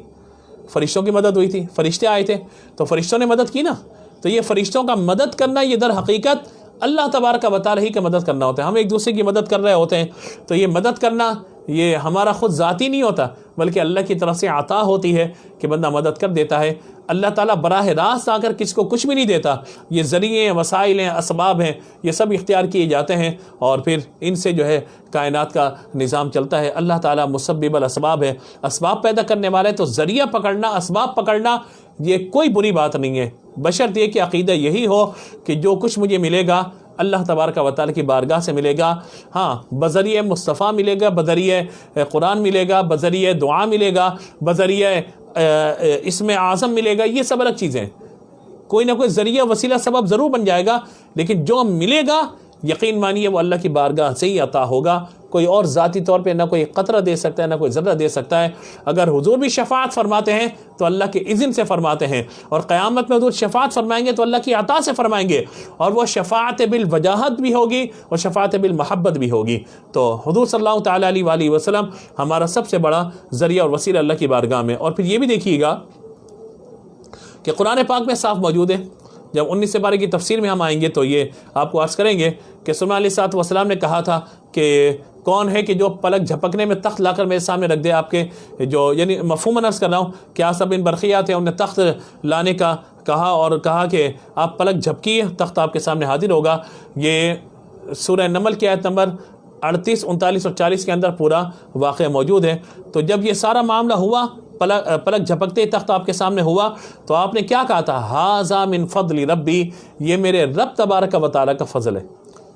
فرشتوں کی مدد ہوئی تھی، فرشتے آئے تھے تو فرشتوں نے مدد کی نا۔ تو یہ فرشتوں کا مدد کرنا یہ در حقیقت اللہ تبارک و تعالیٰ ہی کا مدد کرنا ہوتا ہے۔ ہم ایک دوسرے کی مدد کر رہے ہوتے ہیں تو یہ مدد کرنا یہ ہمارا خود ذاتی نہیں ہوتا، بلکہ اللہ کی طرف سے عطا ہوتی ہے کہ بندہ مدد کر دیتا ہے۔ اللہ تعالیٰ براہ راست آ کر کسی کو کچھ بھی نہیں دیتا، یہ ذریعے ہیں، وسائل ہیں، اسباب ہیں، یہ سب اختیار کیے جاتے ہیں اور پھر ان سے جو ہے کائنات کا نظام چلتا ہے۔ اللہ تعالیٰ مسبب الاسباب ہے، اسباب پیدا کرنے والے، تو ذریعہ پکڑنا، اسباب پکڑنا یہ کوئی بری بات نہیں ہے، بشرط یہ کہ عقیدہ یہی ہو کہ جو کچھ مجھے ملے گا اللہ تبارک و تعالی کی بارگاہ سے ملے گا. ہاں بذریعہ مصطفیٰ ملے گا, بذریعہ قرآن ملے گا, بذریعہ دعا ملے گا, بذریعہ اسم اعظم ملے گا, یہ سب الگ چیزیں. کوئی نہ کوئی ذریعہ وسیلہ سبب ضرور بن جائے گا, لیکن جو ملے گا یقین مانیے وہ اللہ کی بارگاہ سے ہی عطا ہوگا. کوئی اور ذاتی طور پہ نہ کوئی قطرہ دے سکتا ہے, نہ کوئی ذرہ دے سکتا ہے. اگر حضور بھی شفاعت فرماتے ہیں تو اللہ کے اذن سے فرماتے ہیں, اور قیامت میں حضور شفاعت فرمائیں گے تو اللہ کی عطا سے فرمائیں گے, اور وہ شفاعت بالوجاہت بھی ہوگی اور شفاعت بالمحبت بھی ہوگی. تو حضور صلی اللہ تعالیٰ علیہ وآلہ وسلم ہمارا سب سے بڑا ذریعہ اور وسیلہ اللہ کی بارگاہ میں. اور پھر یہ بھی دیکھیے گا کہ قرآن پاک میں صاف موجود ہے. جب 19 پارے کی تفسیر میں ہم آئیں گے تو یہ آپ کو عرض کریں گے کہ سلیمان علیہ الصلوۃ والسلام نے کہا تھا کہ کون ہے کہ جو پلک جھپکنے میں تخت لا کر میرے سامنے رکھ دے. آپ کے جو یعنی مفہوم عرض کر رہا ہوں کہ آصب بن برقیہ تھے, انہوں نے تخت لانے کا کہا اور کہا کہ آپ پلک جھپکیے, تخت آپ کے سامنے حاضر ہوگا. یہ سورہ نمل کی آیت نمبر 38, 39 اور 40 کے اندر پورا واقعہ موجود ہے. تو جب یہ سارا معاملہ ہوا, پلک جھپکتے تخت آپ کے سامنے ہوا, تو آپ نے کیا کہا تھا؟ ھذا من فضل ربی, یہ میرے رب تبارک و تعالیٰ کا فضل ہے.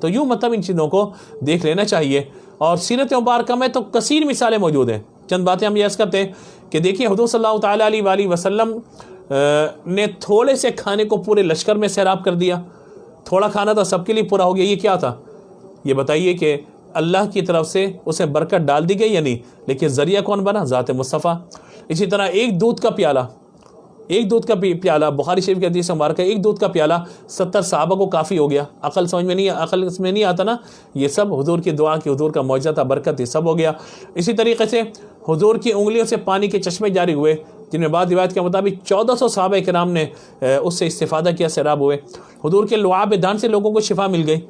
تو یوں مطلب ان چیزوں کو دیکھ لینا چاہیے. اور سیرت مبارکہ میں تو کثیر مثالیں موجود ہیں. چند باتیں ہم یہ عرض کرتے ہیں کہ دیکھیے حضور صلی اللہ تعالیٰ علیہ وآلہ وسلم نے تھوڑے سے کھانے کو پورے لشکر میں سیراب کر دیا. تھوڑا کھانا تھا, سب کے لیے پورا ہو گیا. یہ کیا تھا؟ یہ بتائیے کہ اللہ کی طرف سے اسے برکت ڈال دی گئی یا نہیں, لیکن ذریعہ کون بنا؟ ذات مصطفیٰ. اسی طرح ایک دودھ کا پیالہ, بخاری شریف کی حدیث مبارکہ, ایک دودھ کا پیالہ 70 صحابہ کو کافی ہو گیا. عقل میں نہیں آتا نا. یہ سب حضور کی دعا کی, حضور کا معجزہ تھا, برکت, یہ سب ہو گیا. اسی طریقے سے حضور کی انگلیوں سے پانی کے چشمے جاری ہوئے, جن میں بعض روایت کے مطابق 1400 صحابہ کرام نے اس سے استفادہ کیا, سیراب ہوئے. حضور کے لعاب دہن سے لوگوں کو شفا مل گئی.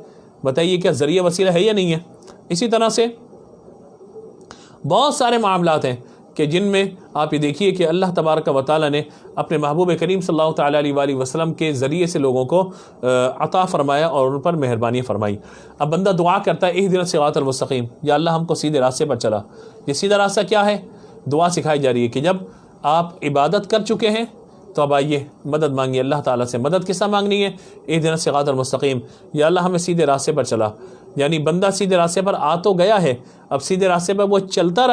بتائیے کیا ذریعہ وسیلہ ہے یا نہیں ہے؟ اسی طرح سے بہت سارے معاملات ہیں کہ جن میں آپ یہ دیکھیے کہ اللہ تبارک و تعالیٰ نے اپنے محبوب کریم صلی اللہ تعالیٰ علیہ وآلہ وسلم کے ذریعے سے لوگوں کو عطا فرمایا اور ان پر مہربانی فرمائی. اب بندہ دعا کرتا ہے اہدنا الصراط المستقیم, یا اللہ ہم کو سیدھے راستے پر چلا. یہ سیدھا راستہ کیا ہے؟ دعا سکھائی جا رہی ہے کہ جب آپ عبادت کر چکے ہیں تو اب آئیے مدد مانگیے اللہ تعالیٰ سے. مدد کس طرح مانگنی ہے؟ اہدنا الصراط المستقیم, یا اللہ ہمیں سیدھے راستے پر چلا. یعنی بندہ سیدھے راستے پر آ تو گیا ہے, اب سیدھے راستے پر وہ چلتا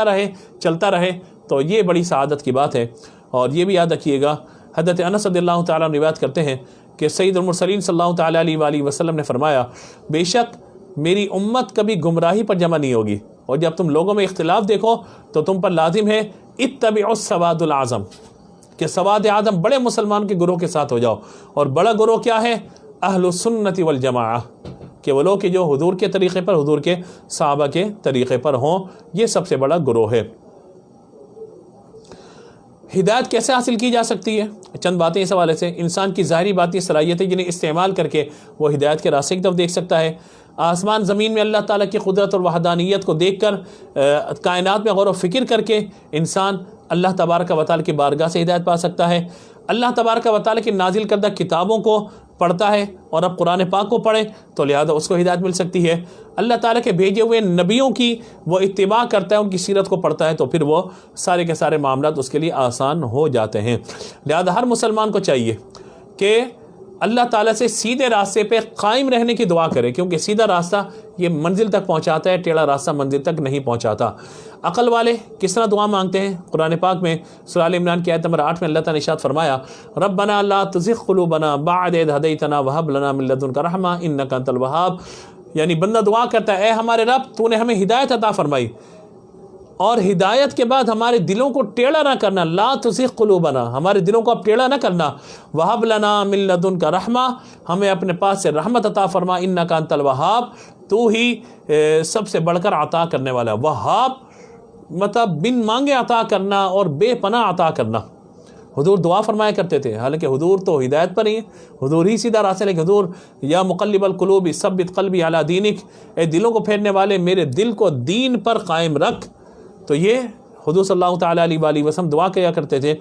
رہے تو یہ بڑی سعادت کی بات ہے. اور یہ بھی یاد رکھیے گا, حضرت انس رضی اللہ تعالیٰ عنہ روایت کرتے ہیں کہ سید المرسلین صلی اللہ تعالیٰ علیہ وآلہ وسلم نے فرمایا, بے شک میری امت کبھی گمراہی پر جمع نہیں ہوگی, اور جب تم لوگوں میں اختلاف دیکھو تو تم پر لازم ہے اتبعوا السواد الاعظم, کہ سواد اعظم بڑے مسلمان کے گروہ کے ساتھ ہو جاؤ. اور بڑا گروہ کیا ہے؟ اہل السنت والجماعہ, کہ وہ لوگ کہ جو حضور کے طریقے پر, حضور کے صحابہ کے طریقے پر ہوں, یہ سب سے بڑا گروہ ہے. ہدایت کیسے حاصل کی جا سکتی ہے؟ چند باتیں اس حوالے سے. انسان کی ظاہری باطنی صلاحیتیں جنہیں استعمال کر کے وہ ہدایت کے راستے کی طرف دیکھ سکتا ہے. آسمان زمین میں اللہ تعالیٰ کی قدرت اور وحدانیت کو دیکھ کر, کائنات میں غور و فکر کر کے انسان اللہ تبارک و تعالیٰ کی بارگاہ سے ہدایت پا سکتا ہے. اللہ تبارک و تعالیٰ کی نازل کردہ کتابوں کو پڑھتا ہے, اور اب قرآن پاک کو پڑھے تو لہذا اس کو ہدایت مل سکتی ہے. اللہ تعالیٰ کے بھیجے ہوئے نبیوں کی وہ اتباع کرتا ہے, ان کی سیرت کو پڑھتا ہے, تو پھر وہ سارے کے سارے معاملات اس کے لیے آسان ہو جاتے ہیں. لہذا ہر مسلمان کو چاہیے کہ اللہ تعالیٰ سے سیدھے راستے پہ قائم رہنے کی دعا کرے, کیونکہ سیدھا راستہ یہ منزل تک پہنچاتا ہے, ٹیڑھا راستہ منزل تک نہیں پہنچاتا. عقل والے کس طرح دعا مانگتے ہیں؟ قرآن پاک میں سورہ آل عمران کی آیت نمبر 8 میں اللہ تعالیٰ نے ارشاد فرمایا, ربنا لا تزغ قلوبنا بعد اذ ہدیتنا وہب لنا من لدنک رحمہ انک انت الوہاب. یعنی بندہ دعا کرتا ہے, اے ہمارے رب تو نے ہمیں ہدایت عطا فرمائی, اور ہدایت کے بعد ہمارے دلوں کو ٹیڑھا نہ کرنا, لا تزغ قلوبنا, ہمارے دلوں کو اب ٹیڑھا نہ کرنا, وہب لنا من لدنک رحمہ, ہمیں اپنے پاس سے رحمت عطا فرما, انک انت الوہاب, تو ہی سب سے بڑھ کر عطا کرنے والا. وہاب مطلب بن مانگے عطا کرنا اور بے پناہ عطا کرنا. حضور دعا فرمایا کرتے تھے, حالانکہ حضور تو ہدایت پر ہی ہے, حضور ہی سیدھا راستہ لے. حضور یا مقلب القلوب ثبت قلبی علی دینک, اے دلوں کو پھیرنے والے میرے دل کو دین پر قائم رکھ. تو یہ حضور صلی اللہ تعالیٰ علیہ وآلہ وسلم دعا کیا کرتے تھے.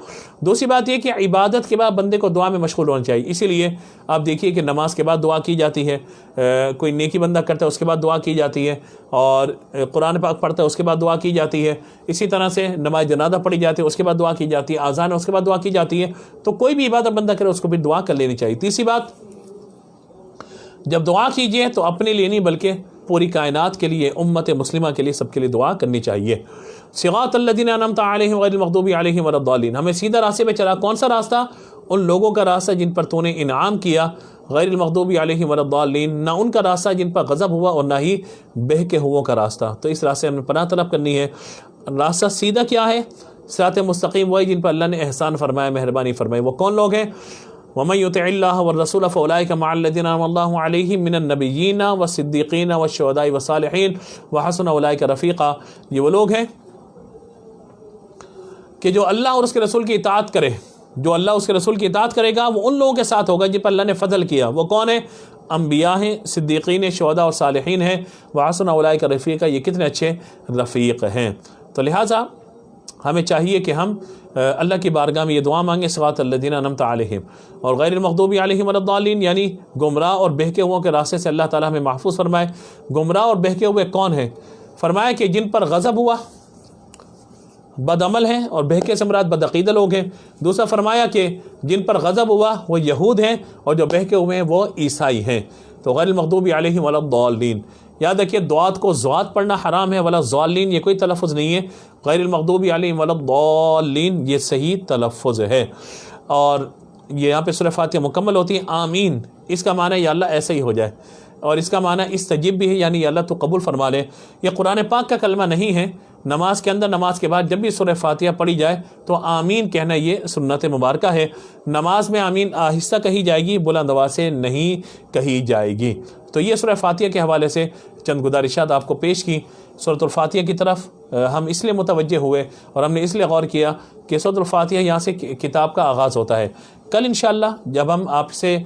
دوسری بات یہ کہ عبادت کے بعد بندے کو دعا میں مشغول ہونا چاہیے. اسی لیے آپ دیکھیے کہ نماز کے بعد دعا کی جاتی ہے, کوئی نیکی بندہ کرتا ہے اس کے بعد دعا کی جاتی ہے, اور قرآن پاک پڑھتا ہے اس کے بعد دعا کی جاتی ہے. اسی طرح سے نماز جنازہ پڑھی جاتی ہے, اس کے بعد دعا کی جاتی ہے. اذان ہے, اس کے بعد دعا کی جاتی ہے. تو کوئی بھی عبادت بندہ کرے اس کو بھی دعا کر لینی چاہیے. تیسری بات, جب دعا کیجئے تو اپنے لیے نہیں بلکہ پوری کائنات کے لیے، امت مسلمہ کے لیے، سب کے لیے دعا کرنی چاہیے۔ صراط الذین انعمت علیہم غیر المغضوب علیہم ولا الضالین، ہمیں سیدھا راستے پہ چلا۔ کون سا راستہ؟ ان لوگوں کا راستہ جن پر تو نے انعام کیا، غیر المغضوب علیہم ولا الضالین، نہ ان کا راستہ جن پر غضب ہوا اور نہ ہی بہکے ہوئوں کا راستہ۔ تو اس راستے ہمیں پناہ طلب کرنی ہے۔ راستہ سیدھا کیا ہے؟ صراط مستقیم وہی جن پر اللہ نے احسان فرمایا، مہربانی فرمائی۔ وہ کون لوگ ہیں؟ وَمَن يُطِعِ اللَّهَ وَالرَّسُولَ فَأُولَٰئِكَ مَعَ الَّذِينَ أَنْعَمَ اللَّهُ عَلَيْهِم مِّنَ النَّبِيِّينَ وَالصِّدِّيقِينَ وَالشُّهَدَاءِ وَالصَّالِحِينَ وَحَسُنَ أُولَٰئِكَ رَفِيقًا۔ یہ وہ لوگ ہیں کہ جو اللہ اور اس کے رسول کی اطاعت کرے، جو اللہ اس کے رسول کی اطاعت کرے گا وہ ان لوگوں کے ساتھ ہوگا جن پر اللہ نے فضل کیا۔ وہ کون ہیں؟ انبیاء ہیں، صدیقین، شہداء اور صالحین ہیں۔ وَحَسُنَ أُولَٰئِكَ رَفِيقًا، یہ کتنے اچھے رفیق ہیں۔ تو لہٰذا ہمیں چاہیے کہ ہم اللہ کی بارگاہ میں یہ دعا مانگیں، صراط الذین انعمت علیہم، اور غیر المغضوب علیہم ولا الضالین، یعنی گمراہ اور بہکے ہوئوں کے راستے سے اللہ تعالیٰ ہمیں محفوظ فرمائے۔ گمراہ اور بہکے ہوئے کون ہیں؟ فرمایا کہ جن پر غضب ہوا، بد عمل ہیں، اور بہکے سے مراد بدعقیدہ لوگ ہیں۔ دوسرا فرمایا کہ جن پر غضب ہوا وہ یہود ہیں، اور جو بہکے ہوئے ہیں وہ عیسائی ہیں۔ تو غیر المغضوب علیہم ولا الضالین، یاد رکھیے دعات کو زوات پڑھنا حرام ہے، ولا ضالین یہ کوئی تلفظ نہیں ہے، غیر المغضوب علیہم ولا الضالین یہ صحیح تلفظ ہے۔ اور یہ یہاں پہ سورہ فاتحہ مکمل ہوتی ہے آمین، اس کا معنی ہے یا اللہ ایسا ہی ہو جائے، اور اس کا معنی استجب بھی ہے، یعنی یا اللہ تو قبول فرما لے۔ یہ قرآن پاک کا کلمہ نہیں ہے۔ نماز کے اندر، نماز کے بعد جب بھی سورہ فاتحہ پڑھی جائے تو آمین کہنا یہ سنت مبارکہ ہے۔ نماز میں آمین آہستہ کہی جائے گی، بلند آواز سے نہیں کہی جائے گی۔ تو یہ سورہ فاتحہ کے حوالے سے چند گزارشات آپ کو پیش کی۔ سورۃ الفاتحہ کی طرف ہم اس لیے متوجہ ہوئے اور ہم نے اس لیے غور کیا کہ سورۃ الفاتحہ یہاں سے کتاب کا آغاز ہوتا ہے۔ کل انشاءاللہ جب ہم آپ سے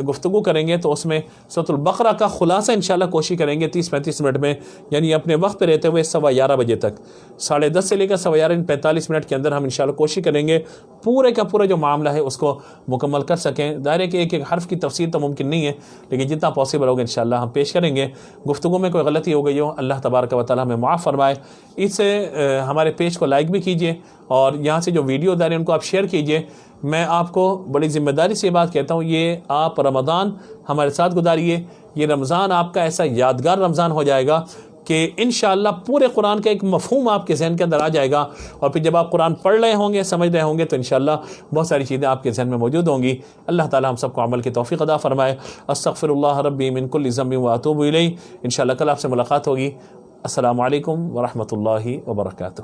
گفتگو کریں گے تو اس میں سورۃ البقرہ کا خلاصہ انشاءاللہ کوشش کریں گے 30-35 منٹ میں، یعنی اپنے وقت پہ رہتے ہوئے 11:15 بجے تک، 10:30 سے لے کر 11:15 45 منٹ کے اندر ہم انشاءاللہ کوشش کریں گے پورے کا پورا جو معاملہ ہے اس کو مکمل کر سکیں۔ ظاہر ہے کہ ایک ایک حرف کی تفسیر تو ممکن نہیں ہے، لیکن جتنا پاسبل ہوگا انشاءاللہ ہم پیش کریں گے۔ گفتگو میں کوئی غلطی ہو گئی ہو اللہ تبارک و تعالیٰ ہمیں معاف فرمائے۔ اس سے ہمارے پیج کو لائک بھی کیجئے، اور یہاں سے جو ویڈیو دار ہیں ان کو آپ شیئر کیجئے۔ میں آپ کو بڑی ذمہ داری سے یہ بات کہتا ہوں، یہ آپ رمضان ہمارے ساتھ گزاریے، یہ رمضان آپ کا ایسا یادگار رمضان ہو جائے گا کہ انشاءاللہ پورے قرآن کا ایک مفہوم آپ کے ذہن کے اندر آ جائے گا، اور پھر جب آپ قرآن پڑھ رہے ہوں گے، سمجھ رہے ہوں گے، تو انشاءاللہ بہت ساری چیزیں آپ کے ذہن میں موجود ہوں گی۔ اللہ تعالیٰ ہم سب کو عمل کی توفیق عطا فرمائے۔ استغفر اللہ ربی من کل ذنب واتوب الیہ۔ انشاءاللہ کل آپ سے ملاقات ہوگی۔ السلام علیکم ورحمۃ اللہ وبرکاتہ۔